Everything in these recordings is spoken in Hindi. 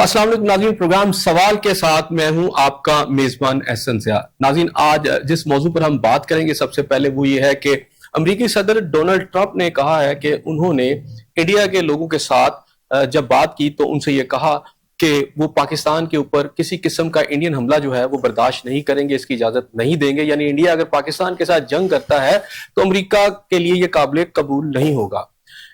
अस्सलाम वालेकुम नाज़रीन, प्रोग्राम सवाल के साथ मैं हूं आपका मेजबान एहसन ज़िया। नाज़रीन, आज जिस मौजू पर हम बात करेंगे सबसे पहले वो ये है कि अमेरिकी सदर डोनाल्ड ट्रंप ने कहा है कि उन्होंने इंडिया के लोगों के साथ जब बात की तो उनसे ये कहा कि वो पाकिस्तान के ऊपर किसी किस्म का इंडियन हमला जो है वो बर्दाश्त नहीं करेंगे, इसकी इजाजत नहीं देंगे। यानी इंडिया अगर पाकिस्तान के साथ जंग करता है तो अमेरिका के लिए ये काबिल कबूल नहीं होगा।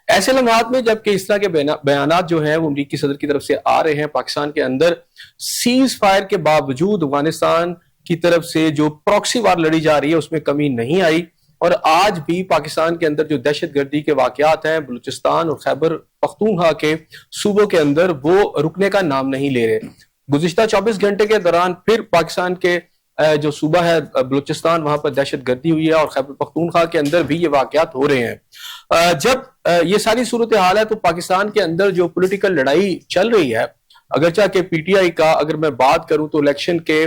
ऐसे लम्हात में जबकि इस तरह के बयानात जो हैं वो अमेरिकी सदर की तरफ से आ रहे हैं, पाकिस्तान के अंदर सीज फायर के बावजूद अफगानिस्तान की तरफ से जो प्रॉक्सी वार लड़ी जा रही है उसमें कमी नहीं आई। और आज भी पाकिस्तान के अंदर जो दहशतगर्दी के वाकयात हैं बलूचिस्तान और खैबर पख्तूनख्वा के सूबों के अंदर, वो रुकने का नाम नहीं ले रहे। गुज़िश्ता 24 घंटे के दौरान फिर पाकिस्तान के जो सूबा है बलूचिस्तान, वहां पर दहशतगर्दी हुई है और खैबर पख्तूनख्वा के अंदर भी ये वाकयात हो रहे हैं। जब ये सारी सूरत हाल है तो पाकिस्तान के अंदर जो पॉलिटिकल लड़ाई चल रही है, अगरचा के पीटीआई का अगर मैं बात करूं तो इलेक्शन के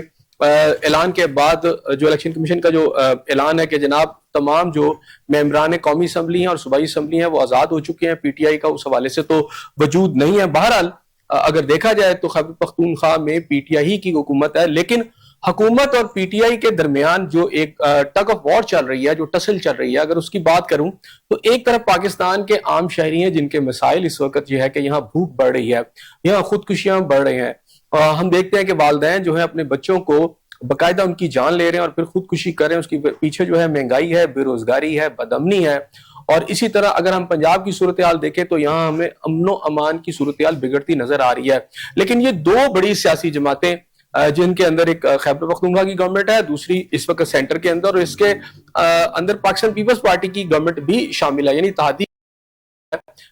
ऐलान के बाद जो इलेक्शन कमीशन का जो ऐलान है कि जनाब तमाम जो मेंबरान कौमी असम्बली हैं और सूबाई असम्बली हैं वो आजाद हो चुके हैं, पीटीआई का उस हवाले से तो वजूद नहीं है। बहरहाल अगर देखा जाए तो खैबर पख्तूनख्वा में पीटीआई की हुकूमत है, लेकिन हुकूमत और पीटीआई के दरमियान जो एक टग ऑफ वॉर चल रही है, जो टसल चल रही है, अगर उसकी बात करूं तो एक तरफ पाकिस्तान के आम शहरी हैं जिनके मसाइल इस वक्त यह है कि यहाँ भूख बढ़ रही है, यहाँ खुदकुशियां बढ़ रही हैं। हम देखते हैं कि वालिदैन जो है अपने बच्चों को बाकायदा उनकी जान ले रहे हैं और फिर खुदकुशी कर रहे हैं। उसके पीछे जो है महंगाई है, बेरोजगारी है, बदअमनी है। और इसी तरह अगर हम पंजाब की सूरत हाल देखें तो यहाँ हमें अमनो अमान की सूरत हाल बिगड़ती नजर आ रही है। लेकिन ये दो बड़ी सियासी जमातें जिनके अंदर एक खैबर पख्तूनख्वा की गवर्नमेंट है, दूसरी इस वक्त सेंटर के अंदर, और इसके अंदर पाकिस्तान पीपल्स पार्टी की गवर्नमेंट भी शामिल है, यानी इत्तेहादी।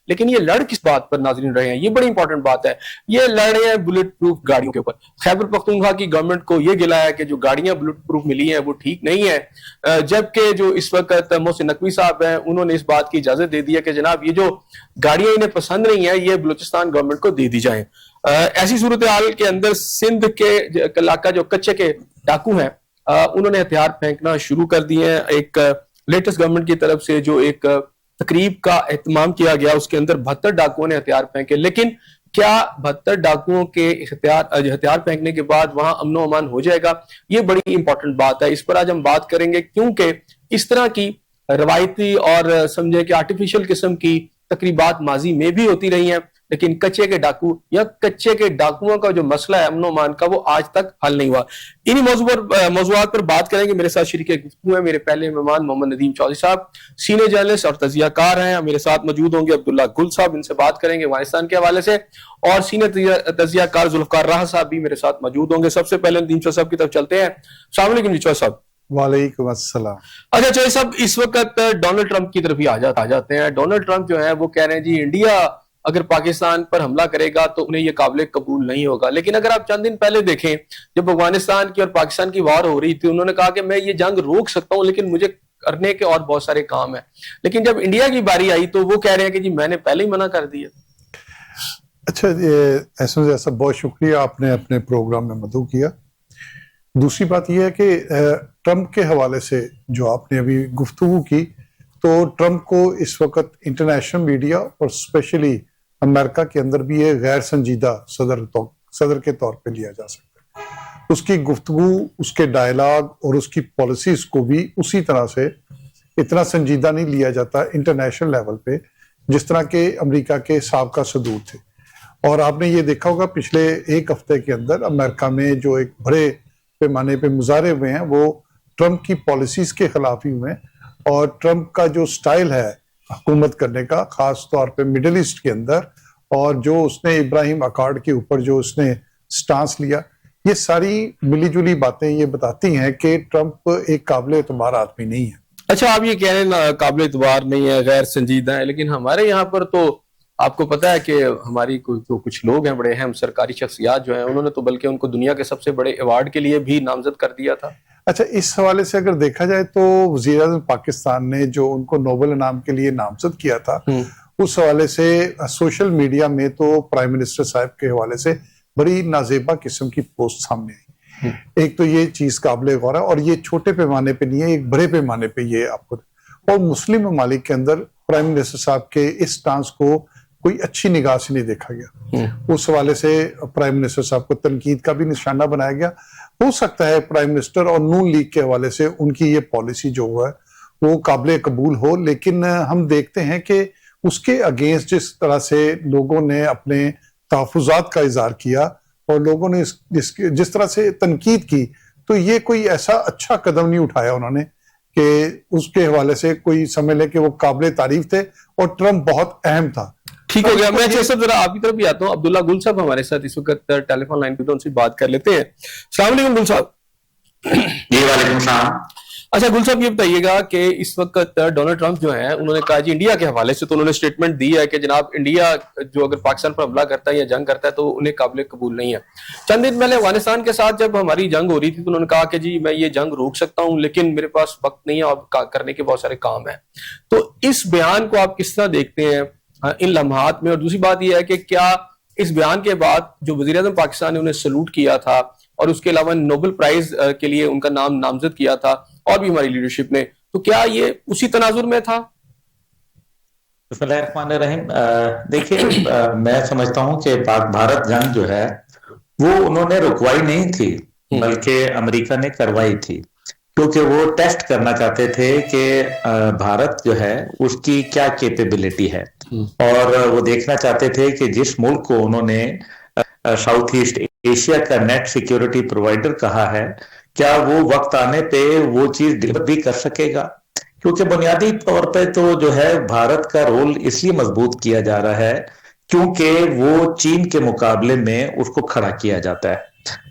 लेकिन ये लड़ किस बात पर नाज़रीन रहे हैं, ये बड़ी इंपॉर्टेंट बात है। ये लड़ रहे हैं बुलेट प्रूफ गाड़ियों के ऊपर। खैबर पख्तूनख्वा की गवर्नमेंट को ये गिला है कि जो गाड़ियां बुलेट प्रूफ मिली हैं वो ठीक नहीं है, जबकि जो इस वक्त मोहसिन नकवी साहब हैं उन्होंने इस बात की इजाजत दे दी है कि जनाब ये जो गाड़ियां इन्हें पसंद नहीं है ये बलूचिस्तान गवर्नमेंट को दे दी जाए। ऐसी सूरत हाल के अंदर सिंध के इलाका जो कच्चे के डाकू हैं उन्होंने हथियार फेंकना शुरू कर दिए हैं। एक लेटेस्ट गवर्नमेंट की तरफ से जो एक तकरीब का एहतमाम किया गया उसके अंदर 72 डाकुओं ने हथियार फेंके, लेकिन क्या 72 डाकुओं के हथियार फेंकने के बाद वहां अमनो अमान हो जाएगा? ये बड़ी इंपॉर्टेंट बात है, इस पर आज हम बात करेंगे, क्योंकि इस तरह की रवायती और समझे कि आर्टिफिशियल किस्म की तकरीबात माजी में भी होती रही हैं, लेकिन कच्चे के डाकू या कच्चे के डाकुओं का जो मसला है अमनो मान का, वो आज तक हल नहीं हुआ। इन्हीं मौजूआत पर बात करेंगे। मेरे साथ शरीक गुफ्तगू है मेरे पहले मेहमान मोहम्मद नदीम चौधरी साहब, सीनियर जर्नलिस्ट और तजियाकार हैं। मेरे साथ मौजूद होंगे अब्दुल्ला गुल साहब, इनसे बात करेंगे अफगानिस्तान के हवाले से, और सीनियर तजियाकार जुल्फकार राह साहब भी मेरे साथ मौजूद होंगे। सबसे पहले नदीम चौधरी साहब की तरफ चलते हैं। अस्सलाम वालेकुम चौधरी साहब। वालेकुम अस्सलाम। अच्छा चौधरी साहब, इस वक्त डोनाल्ड ट्रंप की तरफ ही आ जाते हैं। डोनाल्ड ट्रंप जो है वो कह रहे हैं जी इंडिया अगर पाकिस्तान पर हमला करेगा तो उन्हें यह काबिल कबूल नहीं होगा। लेकिन अगर आप चंद दिन पहले देखें, जब अफगानिस्तान की और पाकिस्तान की वार हो रही थी, उन्होंने कहा कि मैं ये जंग रोक सकता हूं लेकिन मुझे करने के और बहुत सारे काम है। लेकिन जब इंडिया की बारी आई तो वो कह रहे हैं कि जी मैंने पहले ही मना कर दिया। अच्छा, ऐसा बहुत शुक्रिया, आपने अपने प्रोग्राम में मदऊ किया। दूसरी बात यह है कि ट्रंप के हवाले से जो आपने अभी गुफ्तगू की, तो ट्रंप को इस वक्त इंटरनेशनल मीडिया और स्पेशली अमेरिका के अंदर भी ये गैर संजीदा सदर के तौर पे लिया जा सकता है। उसकी गुफ्तगू, उसके डायलॉग और उसकी पॉलिसीज को भी उसी तरह से इतना संजीदा नहीं लिया जाता इंटरनेशनल लेवल पे जिस तरह के अमेरिका के साबका सदूर थे। और आपने ये देखा होगा पिछले एक हफ्ते के अंदर अमेरिका में जो एक बड़े पैमाने पे मुजाहरे हुए हैं वो ट्रंप की पॉलिसीज के खिलाफ ही हुए हैं। और ट्रंप का जो स्टाइल है हुकूमत करने का, खास तौर पे मिडिल ईस्ट के अंदर, और जो उसने इब्राहिम अकॉर्ड के ऊपर जो उसने स्टांस लिया, ये सारी मिली-जुली बातें ये बताती हैं कि ट्रंप एक काबिल एतबार आदमी नहीं है। अच्छा, आप ये कह रहे हैं काबिल एतबार नहीं है, गैर संजीदा है, लेकिन हमारे यहाँ पर तो आपको पता है कि हमारी कुछ लोग हैं, बड़े अहम सरकारी शख्सियात जो हैं, उन्होंने तो बल्कि उनको दुनिया के सबसे बड़े अवार्ड के लिए भी नामजद कर दिया था। अच्छा, इस हवाले से अगर देखा जाए तो वज़ीर-ए-आज़म पाकिस्तान ने जो उनको नोबेल इनाम के लिए नामजद किया था, उस हवाले से सोशल मीडिया में तो प्राइम मिनिस्टर साहब के हवाले से बड़ी नाजेबा किस्म की पोस्ट सामने आई। एक तो ये चीज काबिल गौर है, और ये छोटे पैमाने पे नहीं है, एक बड़े पैमाने पे ये आपको, और मुस्लिम ममालिक के अंदर प्राइम मिनिस्टर साहब के इस स्टांस को कोई अच्छी निगाह से नहीं देखा गया। उस हवाले से प्राइम मिनिस्टर साहब को तनकीद का भी निशाना बनाया गया। हो सकता है प्राइम मिनिस्टर और नून लीग के हवाले से उनकी ये पॉलिसी जो है वो काबिल कबूल हो, लेकिन हम देखते हैं कि उसके अगेंस्ट जिस तरह से लोगों ने अपने तहफ़्फ़ुज़ात का इज़हार किया और लोगों ने जिस तरह से तनकीद की, तो ये कोई ऐसा अच्छा कदम नहीं उठाया उन्होंने कि उसके हवाले से कोई समझ ले कि वो काबिल तारीफ थे और ट्रंप बहुत अहम था। ठीक हो गया। मैं अच्छा सब जरा आपकी तरफ भी आता हूँ। अब्दुल्ला गुल साहब हमारे साथ इस वक्त टेलीफोन लाइन पे, तो उनसे बात कर लेते हैं। अस्सलाम वालेकुम गुल साहब। जी वालेकुम सलाम। अच्छा गुल साहब, ये बताइएगा कि इस वक्त डोनाल्ड ट्रंप जो है उन्होंने कहा जी इंडिया के हवाले से, तो उन्होंने स्टेटमेंट दी है कि जनाब इंडिया जो अगर पाकिस्तान पर हमला करता है या जंग करता है तो उन्हें काबिल कबूल नहीं है। चंद दिन पहले अफगानिस्तान के साथ जब हमारी जंग हो रही थी तो उन्होंने कहा कि जी मैं ये जंग रोक सकता हूं लेकिन मेरे पास वक्त नहीं है और करने के बहुत सारे काम है। तो इस बयान को आप किस तरह देखते हैं इन लम्हात में? और दूसरी बात यह है कि क्या इस बयान के बाद जो वज़ीर-ए-आज़म पाकिस्तान ने उन्हें सलूट किया था और उसके अलावा नोबेल प्राइज के लिए उनका नाम नामजद किया था और भी हमारी लीडरशिप ने, तो क्या ये उसी तनाजुर में था? बिस्मिल्लाहिर्रहमानिर्रहीम। देखिए, मैं समझता हूं कि पाक भारत जंग जो है वो उन्होंने रुकवाई नहीं थी, बल्कि अमेरिका ने करवाई थी, क्योंकि वो टेस्ट करना चाहते थे कि भारत जो है उसकी क्या कैपेबिलिटी है, और वो देखना चाहते थे कि जिस मुल्क को उन्होंने साउथ ईस्ट एशिया का नेट सिक्योरिटी प्रोवाइडर कहा है, क्या वो वक्त आने पे वो चीज डिलीवर भी कर सकेगा। क्योंकि बुनियादी तौर पे तो जो है भारत का रोल इसलिए मजबूत किया जा रहा है क्योंकि वो चीन के मुकाबले में उसको खड़ा किया जाता है,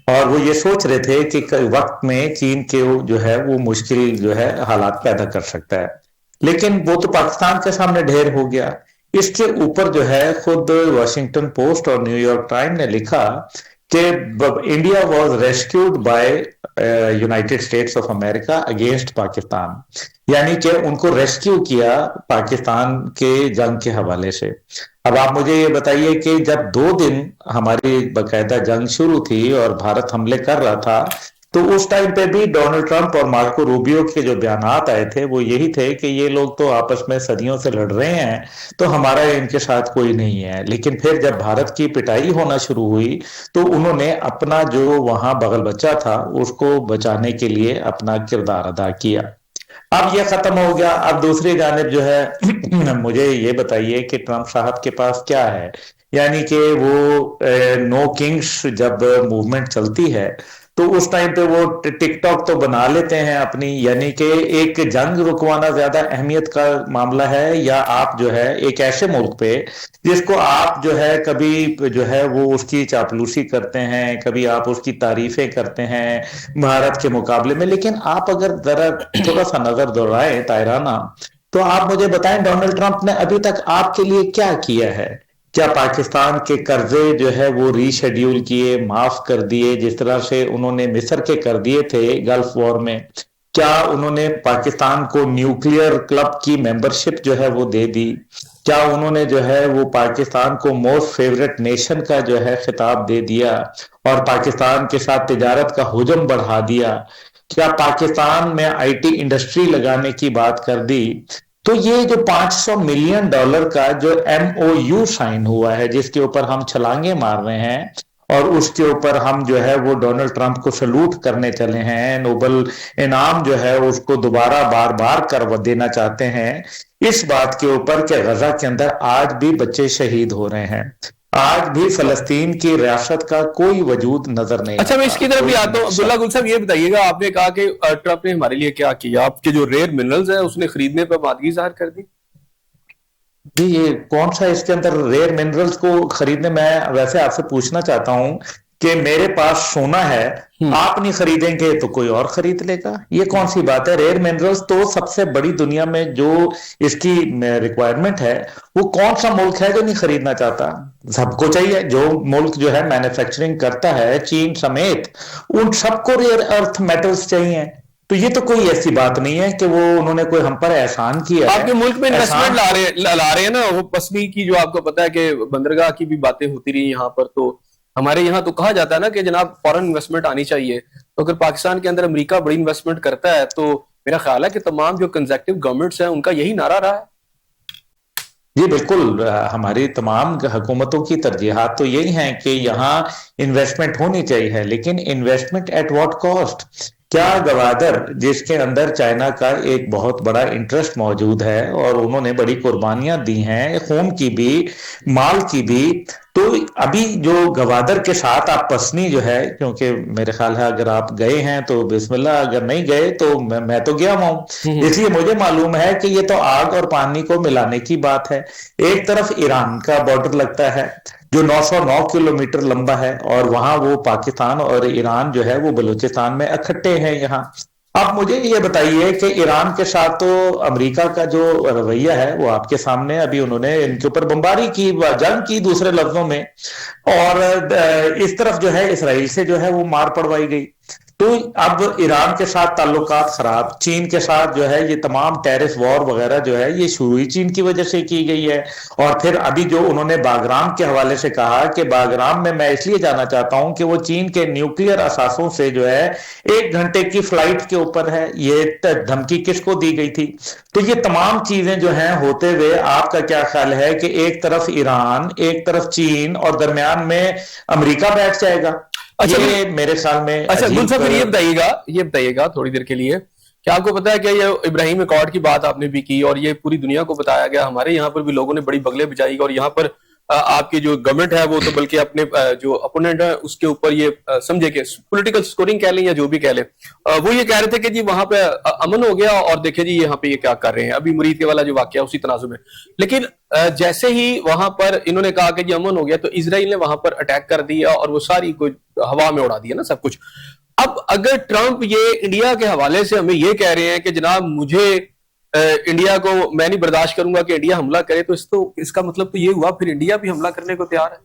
और वो ये सोच रहे थे कि वक्त में चीन के जो है वो मुश्किल जो है हालात पैदा कर सकता है, लेकिन वो तो पाकिस्तान के सामने ढेर हो गया। इसके ऊपर जो है खुद वॉशिंगटन पोस्ट और न्यूयॉर्क टाइम ने लिखा कि India was rescued bye United states of America against Pakistan, यानी कि उनको रेस्क्यू किया पाकिस्तान के जंग के हवाले से। अब आप मुझे ये बताइए कि जब 2 दिन हमारी बकायदा जंग शुरू थी और भारत हमले कर रहा था, तो उस टाइम पे भी डोनाल्ड ट्रंप और मार्को रूबियो के जो बयानात आए थे वो यही थे कि ये लोग तो आपस में सदियों से लड़ रहे हैं, तो हमारा इनके साथ कोई नहीं है। लेकिन फिर जब भारत की पिटाई होना शुरू हुई तो उन्होंने अपना जो वहां बगल बच्चा था उसको बचाने के लिए अपना किरदार अदा किया। अब ये खत्म हो गया। अब दूसरी जानिब जो है मुझे ये बताइए कि ट्रंप साहब के पास क्या है, यानी कि वो नो किंग्स जब मूवमेंट चलती है तो उस टाइम पे वो टिकटॉक तो बना लेते हैं अपनी, यानी कि एक जंग रुकवाना ज्यादा अहमियत का मामला है, या आप जो है एक ऐसे मुल्क पे जिसको आप जो है कभी जो है वो उसकी चापलूसी करते हैं, कभी आप उसकी तारीफें करते हैं भारत के मुकाबले में। लेकिन आप अगर जरा थोड़ा सा नजर दोहराएं तायराना, तो आप मुझे बताएं डोनाल्ड ट्रंप ने अभी तक आपके लिए क्या किया है? क्या पाकिस्तान के कर्जे जो है वो रीशेड्यूल किए, माफ कर दिए, जिस तरह से उन्होंने मिस्र के कर दिए थे गल्फ वॉर में? क्या उन्होंने पाकिस्तान को न्यूक्लियर क्लब की मेंबरशिप जो है वो दे दी? क्या उन्होंने जो है वो पाकिस्तान को मोस्ट फेवरेट नेशन का जो है खिताब दे दिया और पाकिस्तान के साथ तिजारत का हुजम बढ़ा दिया? क्या पाकिस्तान में आईटी इंडस्ट्री लगाने की बात कर दी? तो ये जो $500 मिलियन का जो MOU साइन हुआ है, जिसके ऊपर हम छलांगे मार रहे हैं और उसके ऊपर हम जो है वो डोनाल्ड ट्रंप को सलूट करने चले हैं, नोबेल इनाम जो है उसको दोबारा बार बार कर देना चाहते हैं, इस बात के ऊपर कि गजा के अंदर आज भी बच्चे शहीद हो रहे हैं, आज भी फलस्तीन की रियासत का कोई वजूद नजर नहीं। अच्छा, मैं इसकी तरफ भी आता हूँ। अब्दुल्ला गुल साहब, ये बताइएगा, आपने कहा कि ट्रंप ने हमारे लिए क्या किया, आपके जो रेयर मिनरल्स है उसने खरीदने पर आमादगी जाहिर कर दी। जी, ये कौन सा इसके अंदर रेयर मिनरल्स को खरीदने, मैं वैसे आपसे पूछना चाहता हूं कि मेरे पास सोना है, आप नहीं खरीदेंगे तो कोई और खरीद लेगा, ये कौन सी बात है? रेयर मिनरल्स तो सबसे बड़ी दुनिया में जो इसकी रिक्वायरमेंट है, वो कौन सा मुल्क है जो नहीं खरीदना चाहता? सबको चाहिए। जो मुल्क जो है मैन्युफैक्चरिंग करता है, चीन समेत, उन सबको रेयर अर्थ मेटल्स चाहिए। तो ये तो कोई ऐसी बात नहीं है कि वो उन्होंने कोई हम पर एहसान किया है। आपके मुल्क में इन्वेस्टमेंट ला रहे हैं ना, वो पसमी की जो आपको पता है कि बंदरगाह की भी बातें होती रही यहाँ पर, तो हमारे यहाँ तो कहा जाता है ना कि जनाब फॉरेन इन्वेस्टमेंट आनी चाहिए। तो अगर पाकिस्तान के अंदर अमेरिका बड़ी इन्वेस्टमेंट करता है तो मेरा ख्याल है कि तमाम जो कंजर्वेटिव गवर्नमेंट्स हैं उनका यही नारा रहा है। जी बिल्कुल, हमारी तमाम हुकूमतों की तरजीहात तो यही हैं कि यहाँ इन्वेस्टमेंट होनी चाहिए, लेकिन इन्वेस्टमेंट एट व्हाट कॉस्ट? क्या गवादर जिसके अंदर चाइना का एक बहुत बड़ा इंटरेस्ट मौजूद है और उन्होंने बड़ी कुर्बानियां दी हैं, खून की भी, माल की भी, तो अभी जो गवादर के साथ आप पसनी जो है, क्योंकि मेरे ख्याल है अगर आप गए हैं तो बिस्मिल्लाह, अगर नहीं गए तो मैं तो गया हुआ हूं, इसलिए मुझे मालूम है कि ये तो आग और पानी को मिलाने की बात है। एक तरफ ईरान का बॉर्डर लगता है जो 909 किलोमीटर लंबा है, और वहां वो पाकिस्तान और ईरान जो है वो बलूचिस्तान में इकट्ठे हैं यहाँ। आप मुझे ये बताइए कि ईरान के साथ तो अमेरिका का जो रवैया है वो आपके सामने, अभी उन्होंने इनके ऊपर बमबारी की, जंग की दूसरे लफ्जों में, और इस तरफ जो है इसराइल से जो है वो मार पड़वाई गई। तो अब ईरान के साथ ताल्लुकात खराब, चीन के साथ जो है ये तमाम टेरिफ वॉर वगैरह जो है ये शुरू ही चीन की वजह से की गई है। और फिर अभी जो उन्होंने बागराम के हवाले से कहा कि बागराम में मैं इसलिए जाना चाहता हूं कि वो चीन के न्यूक्लियर असासों से जो है 1 घंटे की फ्लाइट के ऊपर है, ये धमकी किसको दी गई थी? तो ये तमाम चीजें जो हैं होते हुए आपका क्या ख्याल है कि एक तरफ ईरान, एक तरफ चीन और दरमियान में अमेरिका बैठ जाएगा? अच्छा, ये मेरे ख्याल में अच्छा गुल साहब, फिर ये बताइएगा थोड़ी देर के लिए, क्या आपको पता है कि ये इब्राहिम अकॉर्ड की बात आपने भी की और ये पूरी दुनिया को बताया गया, हमारे यहाँ पर भी लोगों ने बड़ी बगले बजाई, और यहाँ पर आपकी जो गवर्नमेंट है वो तो बल्कि अपने जो अपोनेंट है उसके ऊपर ये समझे कि पॉलिटिकल स्कोरिंग कह लें या जो भी कह लें, वो ये कह रहे थे कि जी वहां पे अमन हो गया और देखे जी यहाँ पे ये क्या कर रहे हैं, अभी मुरीद के वाला जो वाकया उसी तनाजुर में। लेकिन जैसे ही वहां पर इन्होंने कहा कि जी अमन हो गया तो इसराइल ने वहां पर अटैक कर दिया और वो सारी कोई हवा में उड़ा दिया ना सब कुछ। अब अगर ट्रंप ये इंडिया के हवाले से हमें ये कह रहे हैं कि जनाब मुझे इंडिया को, मैं नहीं बर्दाश्त करूंगा कि इंडिया हमला करे, तो इसका मतलब तो ये हुआ फिर इंडिया भी हमला करने को तैयार है।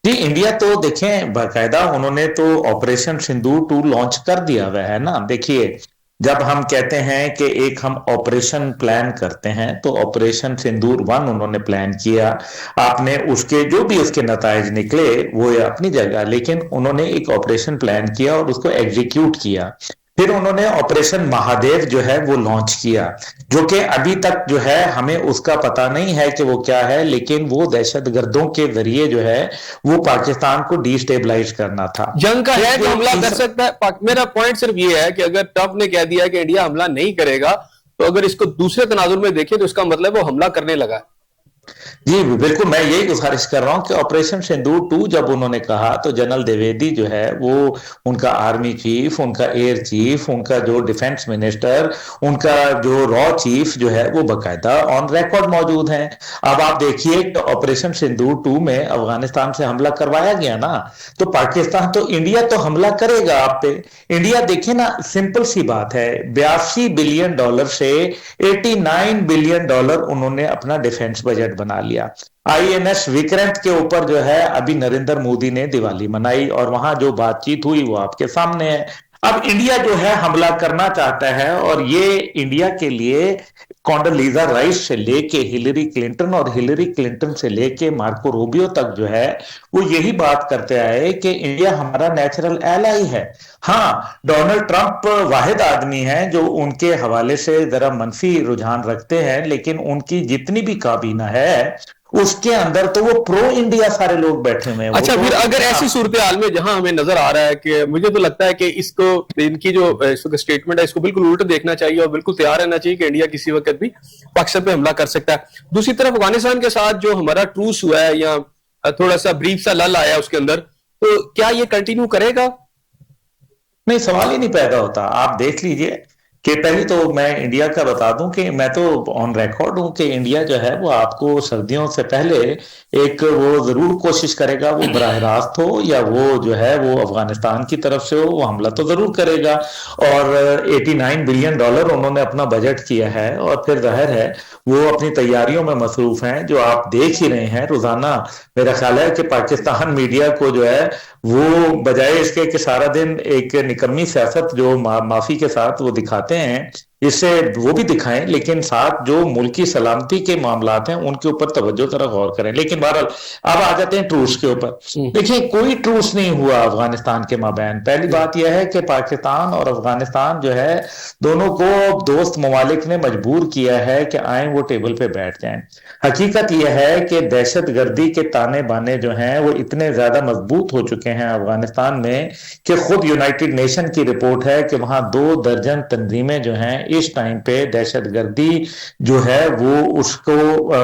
जी, इंडिया तो देखें बाकायदा उन्होंने तो ऑपरेशन सिंदूर 2 लॉन्च कर दिया हुआ है ना। देखिए, जब हम कहते हैं कि एक हम ऑपरेशन प्लान करते हैं तो ऑपरेशन सिंदूर 1 उन्होंने प्लान किया, आपने उसके जो भी उसके नतायज निकले वो अपनी जगह, लेकिन उन्होंने एक ऑपरेशन प्लान किया और उसको एग्जीक्यूट किया। फिर उन्होंने ऑपरेशन महादेव जो है वो लॉन्च किया, जो कि अभी तक जो है हमें उसका पता नहीं है कि वो क्या है, लेकिन वो दहशतगर्दों के जरिए जो है वो पाकिस्तान को डिस्टेबलाइज करना था। जंग का है कि हमला कर सकता है। मेरा पॉइंट सिर्फ ये है कि अगर ट्रंप ने कह दिया कि इंडिया हमला नहीं करेगा, तो अगर इसको दूसरे तनाजुर में देखें तो इसका मतलब वो हमला करने लगा है। जी बिल्कुल, मैं यही गुजारिश कर रहा हूं कि ऑपरेशन सिंदूर 2 जब उन्होंने कहा तो जनरल द्विवेदी जो है वो, उनका आर्मी चीफ, उनका एयर चीफ, उनका जो डिफेंस मिनिस्टर, उनका जो रॉ चीफ जो है वो बकायदा ऑन रिकॉर्ड मौजूद हैं। अब आप देखिए तो ऑपरेशन सिंदूर 2 में अफगानिस्तान से हमला करवाया गया ना, तो पाकिस्तान तो इंडिया तो हमला करेगा आप पे। इंडिया देखिए ना, सिंपल सी बात है, $82 बिलियन से $89 बिलियन उन्होंने अपना डिफेंस बजट बना लिया। आईएनएस विक्रांत के ऊपर जो है अभी नरेंद्र मोदी ने दिवाली मनाई और वहां जो बातचीत हुई वो आपके सामने है। अब इंडिया जो है हमला करना चाहता है, और ये इंडिया के लिए कॉन्डोलीजा राइस से लेके हिलरी क्लिंटन और हिलरी क्लिंटन से लेके मार्को रूबियो तक जो है वो यही बात करते आए कि इंडिया हमारा नेचुरल एलाई है। हाँ, डोनाल्ड ट्रंप वाहिद आदमी है जो उनके हवाले से जरा मनफी रुझान रखते हैं, लेकिन उनकी जितनी भी काबीना है उसके अंदर तो वो प्रो इंडिया सारे लोग बैठे हुए हैं। अच्छा, फिर अगर ऐसी सूरत हाल में जहां हमें नजर आ रहा है कि मुझे तो लगता है कि इसको, इनकी जो स्टेटमेंट है इसको बिल्कुल उल्टा देखना चाहिए और बिल्कुल तैयार रहना चाहिए कि इंडिया किसी वक्त भी पाकिस्तान पे हमला कर सकता है। दूसरी तरफ अफगानिस्तान के साथ जो हमारा ट्रूस हुआ है या थोड़ा सा ब्रीफ सा लल आया उसके अंदर, तो क्या ये कंटिन्यू करेगा? नहीं, सवाल ही नहीं पैदा होता। आप देख लीजिए कि पहले तो मैं इंडिया का बता दूं कि मैं तो ऑन रिकॉर्ड हूं कि इंडिया जो है वो आपको सर्दियों से पहले एक वो जरूर कोशिश करेगा, वो बराह रास्त हो या वो जो है वो अफगानिस्तान की तरफ से हो, वो हमला तो जरूर करेगा। और $89 बिलियन उन्होंने अपना बजट किया है, और फिर जाहिर है वो अपनी तैयारियों में मसरूफ हैं, जो आप देख ही रहे हैं रोजाना। मेरा ख्याल है कि पाकिस्तान मीडिया को जो है वो बजाय इसके कि सारा दिन एक निकम्मी सियासत जो माफी के साथ वो दिखाते हैं, इससे वो भी दिखाएं, लेकिन साथ जो मुल्की सलामती के मामलात हैं उनके ऊपर तवज्जो जरा गौर करें। लेकिन बहरहाल अब आ जाते हैं ट्रूस के ऊपर। देखिए, कोई ट्रूस नहीं हुआ अफगानिस्तान के माबैन। पहली बात यह है कि पाकिस्तान और अफगानिस्तान जो है, दोनों को दोस्त ममालिक ने मजबूर किया है कि आए वो टेबल पे बैठ जाएं। हकीकत यह है कि दहशतगर्दी के ताने बाने जो हैं वो इतने ज्यादा मजबूत हो चुके हैं अफगानिस्तान में कि खुद यूनाइटेड नेशन की रिपोर्ट है कि वहां 2 दर्जन तंजीमें जो हैं इस टाइम पे दहशतगर्दी जो है वो उसको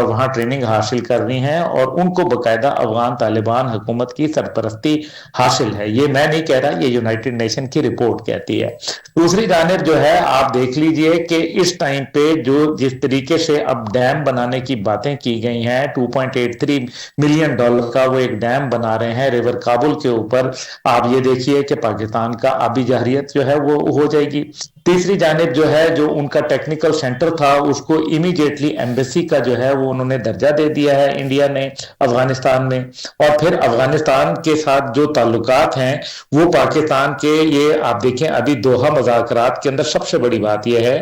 वहां ट्रेनिंग हासिल कर रही हैं, और उनको बकायदा अफगान तालिबान हुकूमत की सरपरस्ती हासिल है। ये मैं नहीं कह रहा, ये यूनाइटेड नेशन की रिपोर्ट कहती है। दूसरी जानिब जो है, आप देख लीजिए कि इस टाइम पे जो जिस तरीके से अब डैम बनाने की बातें की गई हैं, $2.83 मिलियन का वो एक डैम बना रहे हैं रिवर काबुल के ऊपर। आप ये देखिए कि पाकिस्तान का आबी जहरियत जो है वो हो जाएगी। तीसरी जानिब जो है, जो उनका टेक्निकल सेंटर था उसको इमीडिएटली एम्बेसी का जो है वो उन्होंने दर्जा दे दिया है इंडिया ने अफगानिस्तान में। और फिर अफगानिस्तान के साथ जो ताल्लुकात हैं वो पाकिस्तान के, ये आप देखें अभी दोहा मुज़ाकरात के अंदर सबसे बड़ी बात यह है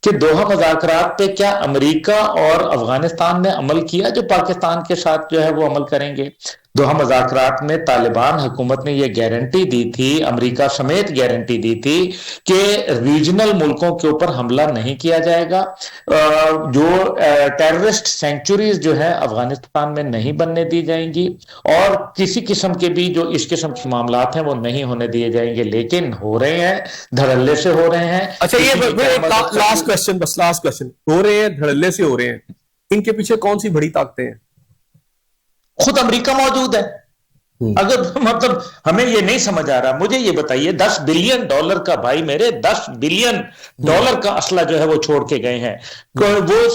कि दोहा मुज़ाकरात पे क्या अमेरिका और अफगानिस्तान ने अमल किया जो पाकिस्तान के साथ जो है वो अमल करेंगे। दोहा मुज़ाकरात में तालिबान हुकूमत ने यह गारंटी दी थी, अमेरिका समेत गारंटी दी थी कि रीजनल मुल्कों के ऊपर हमला नहीं किया जाएगा, जो टेररिस्ट सेंचुरीज जो है अफगानिस्तान में नहीं बनने दी जाएंगी, और किसी किस्म के भी जो इस किस्म के मामलात हैं वो नहीं होने दिए जाएंगे। लेकिन हो रहे हैं, धड़ल्ले से हो रहे हैं। अच्छा, ये लास्ट क्वेश्चन, बस लास्ट क्वेश्चन। हो रहे हैं, धड़ल्ले से हो रहे हैं, इनके पीछे कौन सी बड़ी ताकतें हैं? खुद अमेरिका मौजूद है। अगर मतलब हमें ये नहीं समझ आ रहा, मुझे ये बताइए, $10 बिलियन का, भाई मेरे $10 बिलियन का असला जो है वो छोड़ के गए हैं। वो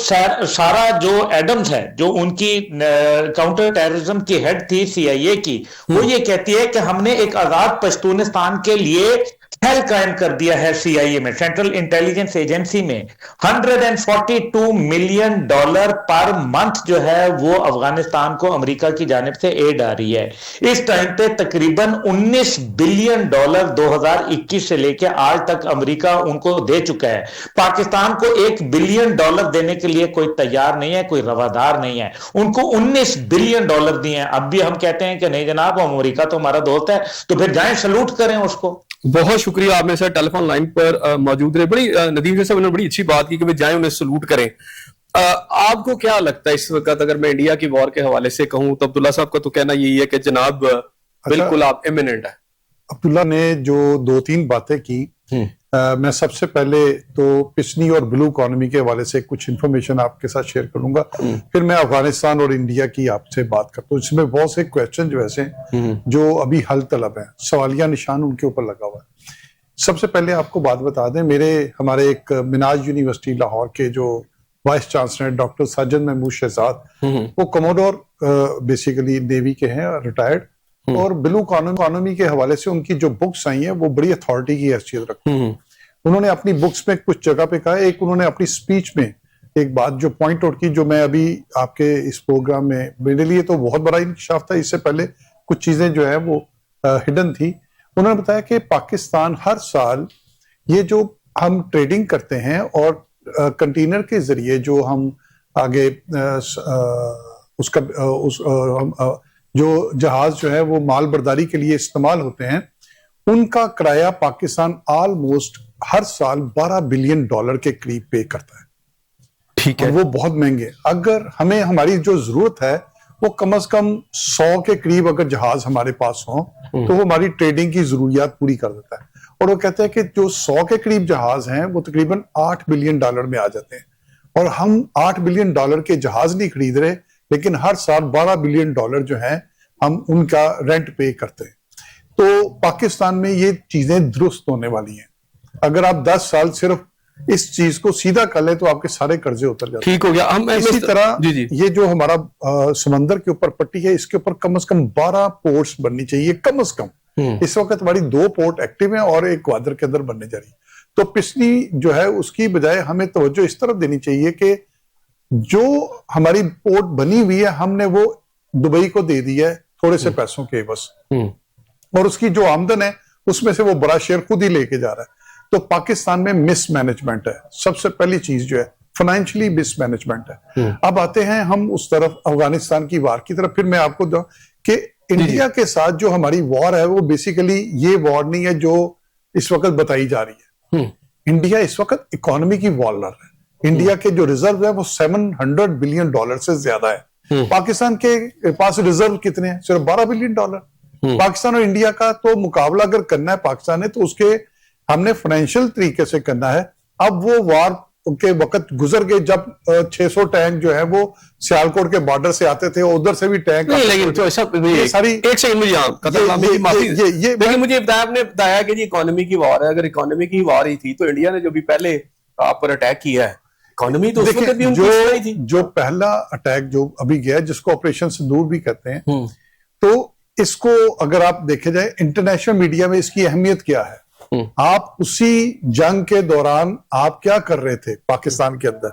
सारा जो एडम्स है, जो उनकी काउंटर टेररिज्म की हेड थी CIA की, वो ये कहती है कि हमने एक आजाद पश्तूनिस्तान के लिए सेल कायम कर दिया है CIA में, सेंट्रल इंटेलिजेंस एजेंसी में। $142 मिलियन पर मंथ जो है वो अफगानिस्तान को अमेरिका की जानिब से एड आ रही है। इस टाइम पे तकरीबन $19 बिलियन 2021 से लेकर आज तक अमेरिका उनको दे चुका है। पाकिस्तान को $1 बिलियन देने के लिए कोई तैयार नहीं है, कोई रवादार नहीं है। उनको $19 बिलियन दिए हैं। अब भी हम कहते हैं कि नहीं जनाब, अमेरिका तो हमारा दोस्त है, तो फिर जाएं सलूट करें उसको। बहुत शुक्रिया, आप मेरे साथ टेलीफोन लाइन पर मौजूद रहे। बड़ी नदीम साहब ने बड़ी अच्छी बात की कि जाएं उन्हें सलूट करें। आपको क्या लगता है इस वक्त, अगर मैं इंडिया की वॉर के हवाले से कहूं तो अब्दुल्ला साहब का तो कहना यही है कि जनाब बिल्कुल आप इमिनेंट है। अब्दुल्ला ने जो 2-3 बातें की, मैं सबसे पहले तो पिछली और ब्लू इकोनॉमी के हवाले से कुछ इंफॉर्मेशन आपके साथ शेयर करूंगा, फिर मैं अफगानिस्तान और इंडिया की आपसे बात करता हूँ। इसमें बहुत से क्वेश्चन जो ऐसे जो अभी हल तलब है, सवालिया निशान उनके ऊपर लगा हुआ है। सबसे पहले आपको बात बता दें, हमारे एक मिनाज यूनिवर्सिटी लाहौर के जो vice chancellor doctor Sajid Mahmood Shahzad, वो कमोडोर बेसिकली नेवी के हैं, रिटायर्ड, और ब्लू इकोनॉमी के हवाले से उनकी जो बुक्स आई हैं वो बड़ी अथॉरिटी की हैसियत रखती हैं। उन्होंने अपनी बुक्स में कुछ जगह पे कहा, एक उन्होंने अपनी स्पीच में एक बात जो पॉइंट आउट की, जो मैं अभी आपके इस प्रोग्राम में, मेरे लिए तो बहुत बड़ा इंकशाफ था, इससे पहले कुछ चीजें जो है वो हिडन थी। उन्होंने बताया कि पाकिस्तान हर साल ये जो हम ट्रेडिंग करते हैं और कंटेनर के जरिए जो हम आगे जो जहाज जो है वो माल बर्दारी के लिए इस्तेमाल होते हैं, उनका किराया पाकिस्तान ऑलमोस्ट हर साल $12 बिलियन के करीब पे करता है। ठीक है, वो बहुत महंगे। अगर हमें हमारी जो जरूरत है वो कम से कम 100 के करीब अगर जहाज हमारे पास हो तो वो हमारी ट्रेडिंग की जरूरियात पूरी कर देता है। और वो कहते हैं कि जो 100 के करीब जहाज हैं वो तकरीबन $8 बिलियन में आ जाते हैं, और हम $8 बिलियन के जहाज नहीं खरीद रहे, लेकिन हर साल $12 बिलियन जो है हम उनका रेंट पे करते हैं। तो पाकिस्तान में ये चीजें दुरुस्त होने वाली हैं। अगर आप 10 साल सिर्फ इस चीज को सीधा कर ले तो आपके सारे कर्जे उतर जाते हैं। ठीक हो गया। हम इसी तरह जी। ये जो हमारा समंदर के ऊपर पट्टी है, इसके ऊपर कम से कम 12 पोर्ट्स बननी चाहिए, कम से कम। इस वक्त हमारी 2 पोर्ट एक्टिव हैं और एक ग्वादर के अंदर बनने जा रही है। तो पिछली जो है उसकी बजाय हमें तवज्जो इस तरफ देनी चाहिए कि जो हमारी पोर्ट बनी हुई है हमने वो दुबई को दे दी है थोड़े से पैसों के बस, और उसकी जो आमदन है उसमें से वो बड़ा शेयर खुद ही लेके जा रहा है। तो पाकिस्तान में मिसमैनेजमेंट है, सबसे पहली चीज जो है फाइनेंशियली मिसमैनेजमेंट है। अब आते हैं हम उस तरफ अफगानिस्तान की वार की तरफ। फिर मैं आपको दूं कि इंडिया के साथ जो हमारी वॉर है वो बेसिकली ये वॉर नहीं है जो इस वक्त बताई जा रही है। इंडिया इस वक्त इकोनॉमी की वॉर लड़ रहा है। इंडिया के जो रिजर्व है वो $700 बिलियन से ज्यादा है। पाकिस्तान के पास रिजर्व कितने हैं? सिर्फ $12 बिलियन। पाकिस्तान और इंडिया का तो मुकाबला अगर करना है पाकिस्तान ने, तो उसके हमने फाइनेंशियल तरीके से करना है। अब वो वार के वक्त गुजर गए जब 600 टैंक जो है वो सियालकोट के बॉर्डर से आते थे, उधर से भी टैंक नहीं, लेकिन तो ऐसा सारी एक सेकंड मुझे लेकिन मुझे आपने बताया कि जी इकोनॉमी की वॉर है। अगर इकोनॉमी की वॉर ही थी तो इंडिया ने जो भी पहले आप पर अटैक किया है, इकोनॉमी तो उस वक्त भी उनकी ही थी। जो पहला अटैक जो अभी गया जिसको ऑपरेशन सिंदूर भी कहते हैं, तो इसको अगर आप देखे जाए इंटरनेशनल मीडिया में इसकी अहमियत क्या है, आप उसी जंग के दौरान आप क्या कर रहे थे पाकिस्तान के अंदर?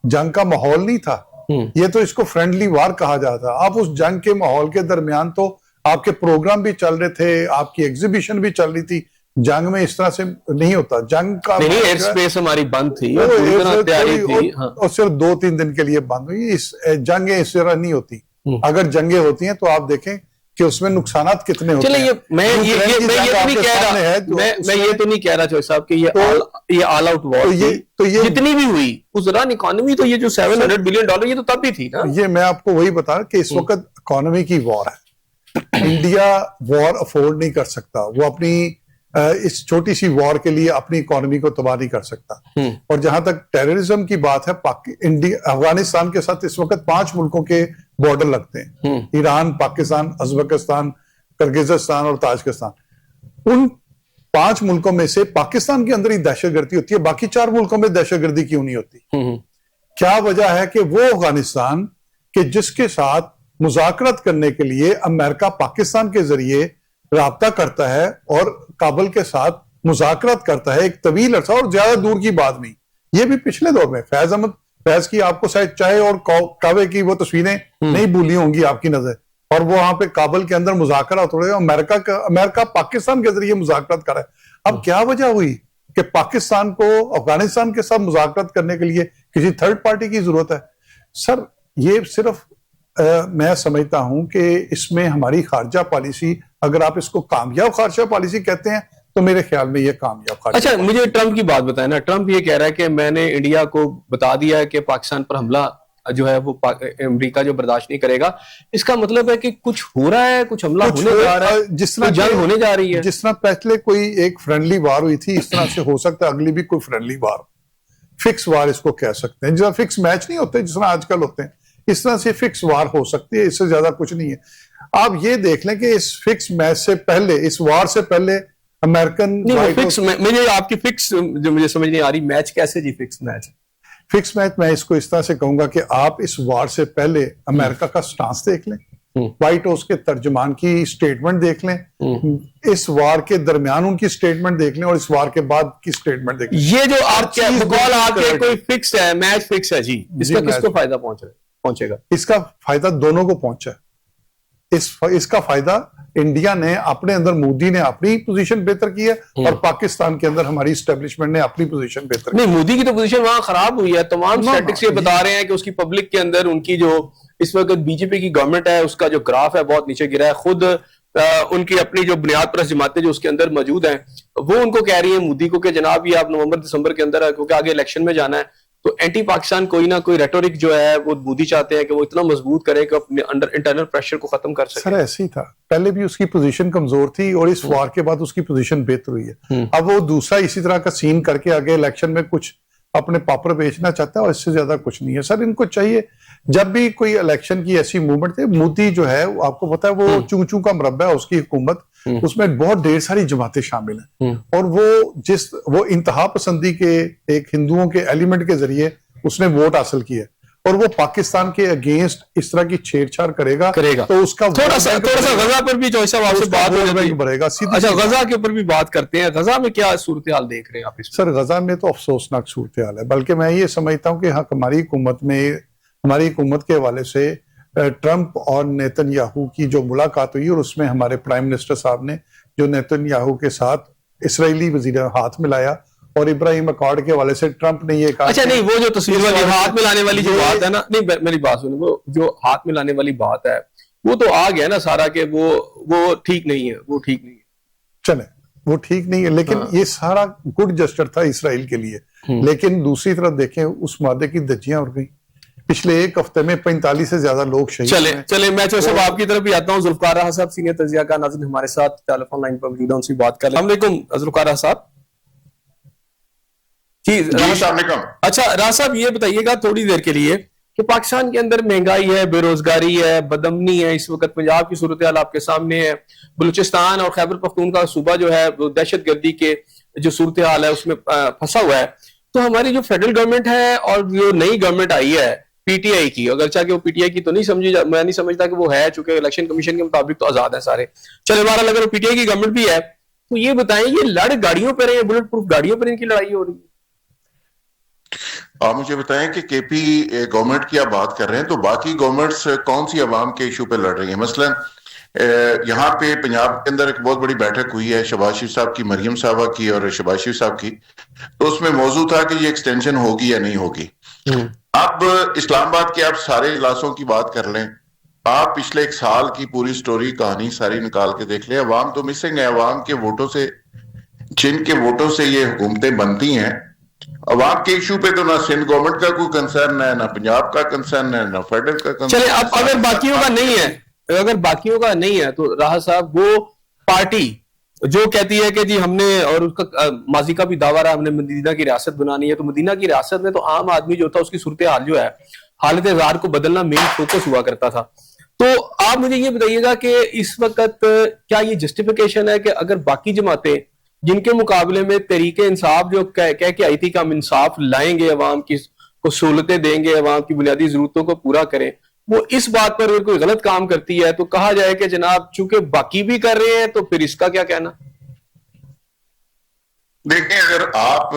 जंग का माहौल नहीं था, ये तो इसको फ्रेंडली वार कहा जाता। आप उस जंग के माहौल के दरमियान तो आपके प्रोग्राम भी चल रहे थे, आपकी एग्जीबिशन भी चल रही थी। जंग में इस तरह से नहीं होता। जंग का एयर स्पेस हमारी बंद थी और तैयारी थी, और सिर्फ 2-3 दिन के लिए बंद हुई। इस जंगें इस तरह नहीं होती। अगर जंगें होती हैं तो आप देखें कि उसमें नुकसानात कितने होते हैं। मैं ये तो नहीं कह रहा चौधरी साहब कि ये ऑल आउट वॉर तो ये जितनी भी हुई उस दौरान इकोनॉमी तो ये जो $700 बिलियन ये तो तब भी थी ना। ये मैं आपको वही बता रहा कि इस वक्त इकोनॉमी की वॉर है। इंडिया वॉर अफोर्ड नहीं कर सकता। वो अपनी इस छोटी सी वॉर के लिए अपनी इकोनॉमी को तबाह नहीं कर सकता। और जहां तक टेररिज्म की बात है, अफगानिस्तान के साथ इस वक्त 5 मुल्कों के बॉर्डर लगते हैं, ईरान, पाकिस्तान, उज्बेकिस्तान, किर्गिज़स्तान और ताजिकिस्तान। उन 5 मुल्कों में से पाकिस्तान के अंदर ही दहशतगर्दी होती है, बाकी 4 मुल्कों में दहशतगर्दी क्यों नहीं होती? क्या वजह है कि वो अफगानिस्तान के जिसके साथ मुज़ाकरात करने के लिए अमेरिका पाकिस्तान के जरिए राब्ता करता है और काबुल के साथ मुज़ाकरात करता है एक तवील अरसा, और ज्यादा दूर की बात नहीं, ये भी पिछले दौर में फैज की आपको शायद चाय और कावे की वो तस्वीरें नहीं भूली होंगी आपकी नजर, और वो वहां पे काबुल के अंदर मुज़ाकरात हो रहे हैं। अमेरिका पाकिस्तान के जरिए मुज़ाकरात कर रहा है। अब क्या वजह हुई कि पाकिस्तान को अफगानिस्तान के साथ मुज़ाकरात करने के लिए किसी थर्ड पार्टी की जरूरत है? सर ये सिर्फ मैं समझता हूं कि इसमें हमारी खारजा पॉलिसी, अगर आप इसको कामयाब खारजा पॉलिसी कहते हैं तो मेरे ख्याल में ये कामयाब खारजा। अच्छा, मुझे ट्रंप की बात बताएं ना। ट्रंप ये कह रहा है कि मैंने इंडिया को बता दिया है कि पाकिस्तान पर हमला जो है वो अमेरिका जो बर्दाश्त नहीं करेगा। इसका मतलब है कि कुछ हो रहा है, कुछ हमला होने जा रहा है, जिस तरह जंग होने जा रही है। जिस तरह पहले कोई एक फ्रेंडली वार हुई थी, इस तरह से हो सकता है अगली भी कोई फ्रेंडली वार, फिक्स वार इसको कह सकते हैं। जिस फिक्स मैच नहीं होते जिस तरह आजकल होते हैं, इस तरह से फिक्स वार हो सकती है, इससे ज्यादा कुछ नहीं है। आप ये देख लें कि इस फिक्स मैच से पहले, इस वार से पहले अमेरिकन मुझे आपकी फिक्स जो मुझे समझ नहीं आ रही, मैच कैसे जी? फिक्स मैच मैं इसको इस तरह से कहूंगा कि आप इस वार से पहले अमेरिका का स्टांस देख लें, व्हाइट हाउस के तर्जुमान की स्टेटमेंट देख लें, इस वार के दरमियान उनकी स्टेटमेंट देख लें, और इस वार के बाद की स्टेटमेंट देख लें। ये जो आपके कोई फिक्स है, मैच फिक्स है जी, इसका किसको फायदा पहुंचेगा? इसका फायदा दोनों को पहुंचा। इसका फायदा इंडिया ने अपने अंदर, मोदी ने अपनी पोजीशन बेहतर की है, और पाकिस्तान के अंदर हमारी एस्टेब्लिशमेंट ने अपनी पोजीशन बेहतर की। नहीं, मोदी की तो पोजीशन वहां खराब हुई है। तमाम स्टैटिस्टिक्स ये बता रहे हैं कि उसकी पब्लिक के अंदर उनकी जो इस वक्त बीजेपी की गवर्नमेंट है उसका जो ग्राफ है बहुत नीचे गिरा है। खुद उनकी अपनी जो बुनियाद परस्त जमातें जो उसके अंदर मौजूद हैं वो उनको कह रही है मोदी को कि जनाब ये आप नवंबर दिसंबर के अंदर, क्योंकि आगे इलेक्शन में जाना है, तो एंटी पाकिस्तान कोई ना कोई रेटोरिक जो है वो मोदी चाहते हैं कि वो इतना मजबूत करे कि अपने अंडर इंटरनल प्रेशर को खत्म कर सके। सर ऐसे ही था, पहले भी उसकी पोजीशन कमजोर थी और इस वार के बाद उसकी पोजीशन बेहतर हुई है। अब वो दूसरा इसी तरह का सीन करके आगे इलेक्शन में कुछ अपने पापड़ बेचना चाहता है, और इससे ज्यादा कुछ नहीं है। सर इनको चाहिए, जब भी कोई इलेक्शन की ऐसी मूवमेंट थे, मोदी जो है आपको पता है वो चूं चूं का मुरब्बा है उसकी हुकूमत, उसमें बहुत ढेर सारी जमातें शामिल हैं, और वो इंतहा पसंदी के एक हिंदुओं के एलिमेंट के जरिए उसने वोट हासिल किया, और वो पाकिस्तान के अगेंस्ट इस तरह की छेड़छाड़ करेगा तो उसका थोड़ा सा गजा पर भी जो साहब आपसे बात बढ़ेगा। अच्छा, गजा के ऊपर भी बात करते हैं। गजा में क्या सूरत हाल देख रहे हैं आप? सर गजा में तो अफसोसनाक सूरत हाल है, बल्कि मैं ये समझता हूँ कि हमारी हुकूमत के हवाले से ट्रंप और नेतन्याहू की जो मुलाकात हुई, और उसमें हमारे प्राइम मिनिस्टर साहब ने जो नेतन्याहू के साथ इसराइली वजीर हाथ मिलाया, और इब्राहिम अकॉर्ड के हवाले से ट्रंप ने ये कहा। अच्छा नहीं, वो जो तस्वीर वाली हाथ मिलाने वाली जो बात है ना, नहीं मेरी बात सुनो, वो जो हाथ मिलाने वाली बात है वो तो आ गया ना सारा के वो ठीक नहीं है, वो ठीक नहीं है। चले वो ठीक नहीं है, लेकिन ये सारा गुड जेस्चर था इसराइल के लिए। लेकिन दूसरी तरफ देखें, उस मादे की धज्जियां उड़ गई। पिछले एक हफ्ते में 45 से ज्यादा लोग शहीद हुए। चले मैं तो सब आपकी तरफ भी आता हूँ। जुल्फकार राहा साहब सीनियर तजिया का नाज़रीन हमारे साथ टेलीफोन लाइन पर मौजूद है, उनसे बात कर लें। अस्सलाम वालेकुम जुल्फकार राहा साहब। जी अच्छा राहा साहब, ये बताइएगा थोड़ी देर के लिए कि पाकिस्तान के अंदर महंगाई है, बेरोजगारी है, बदअमनी है, इस वक्त पंजाब की सूरत हाल आपके सामने है, बलूचिस्तान और खैबर पख्तूनख्वा सूबा जो है वो दहशत गर्दी के जो सूरत हाल है उसमें फंसा हुआ है। तो हमारी जो फेडरल गवर्नमेंट है और जो नई गवर्नमेंट आई है पीटीआई की, अगर चाहे वो पीटीआई की तो नहीं समझी, मैं नहीं समझता कि वो है, चूंकि इलेक्शन कमीशन के मुताबिक तो आजाद है सारे। चले बहरहाल अगर पीटीआई की गवर्नमेंट भी है तो ये बताएं, ये लड़ गाड़ियों पर है, बुलेट प्रूफ गाड़ियों पर इनकी लड़ाई हो रही है? आप मुझे बताएं कि केपी गवर्नमेंट की आप बात कर रहे हैं तो बाकी गवर्नमेंट्स कौन सी अवाम के इशू पे लड़ रही हैं? मसलन यहाँ पे पंजाब के अंदर एक बहुत बड़ी बैठक हुई है शहबाज शरीफ साहब की, मरियम साहबा की और शहबाज शरीफ साहब की, तो उसमें मौजूद था कि ये एक्सटेंशन होगी या नहीं होगी। अब इस्लामाबाद के आप सारे इजलासों की बात कर लें, आप पिछले एक साल की पूरी स्टोरी कहानी सारी निकाल के देख लें, अवाम तो मिसिंग है। अवाम के वोटों से, जिनके वोटों से ये हुकूमतें बनती हैं, अवाम के इशू पे तो ना सिंध गवर्नमेंट का कोई कंसर्न है, ना पंजाब का कंसर्न है, ना फेडरल का कंसर्न। चले अब अगर बाकियों का नहीं है, अगर बाकियों का नहीं है तो राहा साहब वो पार्टी जो कहती है कि जी हमने, और उसका माजी का भी दावा रहा, हमने मदीना की रियासत बनानी है, तो मदीना की रियासत में तो आम आदमी जो था उसकी सूरत हाल जो है, हालत ज़ार को बदलना मेन फोकस हुआ करता था। तो आप मुझे ये बताइएगा कि इस वक्त क्या ये जस्टिफिकेशन है कि अगर बाकी जमातें जिनके मुकाबले में तरीके इंसाफ जो कह के आई थी कि हम इंसाफ लाएंगे, अवाम की को सहूलतें देंगे, अवाम की बुनियादी जरूरतों को पूरा करें, वो इस बात पर अगर कोई गलत काम करती है तो कहा जाए कि जनाब चूंकि बाकी भी कर रहे हैं तो फिर इसका क्या कहना? देखें, अगर आप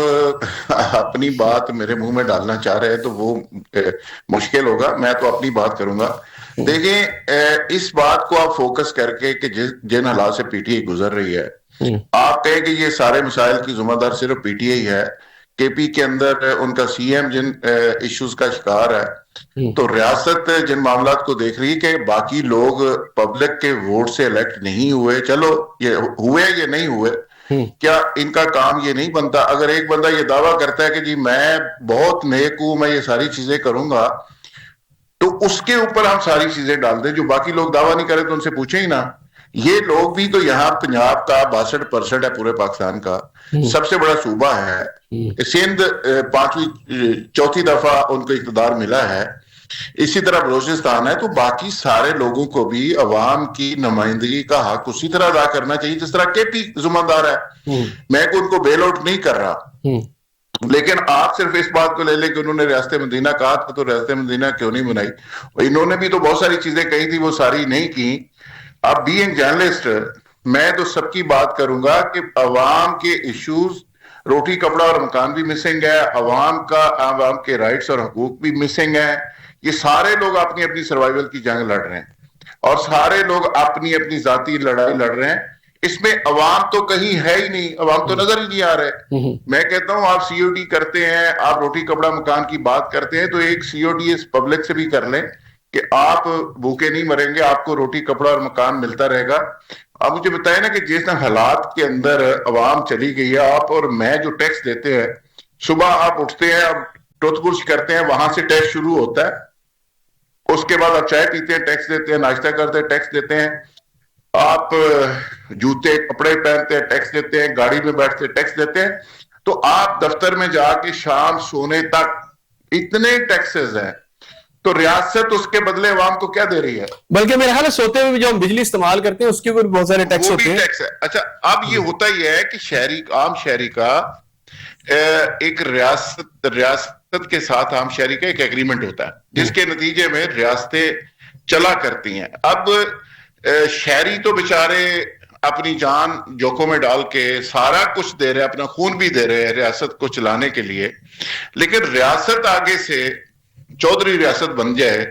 अपनी बात मेरे मुंह में डालना चाह रहे हैं तो वो मुश्किल होगा, मैं तो अपनी बात करूंगा। देखें, इस बात को आप फोकस करके कि जिन हालात से पीटीआई गुजर रही है, आप कहें कि ये सारे मसाइल की जिम्मेदार सिर्फ पीटीआई है, केपी के अंदर उनका सीएम जिन इश्यूज का शिकार है, तो रियासत जिन मामलात को देख रही है कि बाकी लोग पब्लिक के वोट से इलेक्ट नहीं हुए, चलो ये हुए ये नहीं हुए, क्या इनका काम ये नहीं बनता? अगर एक बंदा ये दावा करता है कि जी मैं बहुत नेक हूं, मैं ये सारी चीजें करूंगा, तो उसके ऊपर हम सारी चीजें डाल दें। जो बाकी लोग दावा नहीं करे तो उनसे पूछे ही ना। ये लोग भी तो यहाँ पंजाब का 62% है पूरे पाकिस्तान का, सबसे बड़ा सूबा है। सिंध चौथी दफा उनको इक़्तिदार मिला है, इसी तरह बलूचिस्तान है। तो बाकी सारे लोगों को भी अवाम की नुमाइंदगी का हक उसी तरह अदा करना चाहिए जिस तरह केपी जिम्मेदार है। मैं उनको बेल आउट नहीं कर रहा, लेकिन आप सिर्फ इस बात को ले लें कि उन्होंने रियासत मदीना कहा था तो रियासत मदीना क्यों नहीं बनाई? और इन्होंने भी तो बहुत सारी चीजें कही थी, वो सारी नहीं की। अब बीइंग जर्नलिस्ट मैं तो सबकी बात करूंगा कि अवाम के इश्यूज, रोटी कपड़ा और मकान भी मिसिंग है, अवाम के राइट्स और हकूक भी मिसिंग है। ये सारे लोग अपनी अपनी सर्वाइवल की जंग लड़ रहे हैं और सारे लोग अपनी अपनी जाती लड़ाई लड़ रहे हैं। इसमें अवाम तो कहीं है ही नहीं, अवाम तो नजर ही नहीं आ रहे। मैं कहता हूं आप सीओडी करते हैं, आप रोटी कपड़ा मकान की बात करते हैं, तो एक सीओडी इस पब्लिक से भी कर लें कि आप भूखे नहीं मरेंगे, आपको रोटी कपड़ा और मकान मिलता रहेगा। आप मुझे बताएं ना कि जिस हालात के अंदर अवाम चली गई है, आप और मैं जो टैक्स देते हैं, सुबह आप उठते हैं, आप टूथब्रश करते हैं, वहां से टैक्स शुरू होता है, उसके बाद आप चाय पीते हैं टैक्स देते हैं, नाश्ता करते हैं टैक्स देते हैं, आप जूते कपड़े पहनते हैं टैक्स देते हैं, गाड़ी में बैठते हैं टैक्स देते हैं। तो आप दफ्तर में जाके शाम सोने तक इतने टैक्सेस हैं, तो रियासत उसके बदले अवाम को क्या दे रही है? बल्कि मेरे ख्याल है सोते हुए भी जो हम बिजली इस्तेमाल करते हैं उसके ऊपर बहुत सारे टैक्स होते हैं। टैक्स है। अच्छा, अब ये होता ही है कि आम शहरी का एक रियासत के साथ आम शहरी का एक एग्रीमेंट होता है, जिसके नतीजे में रियासतें चला करती हैं। अब शहरी तो बेचारे अपनी जान जोखों में डाल के सारा कुछ दे रहे हैं, अपना खून भी दे रहे हैं रियासत को चलाने के लिए, लेकिन रियासत आगे से चौधरी रियासत बन जाए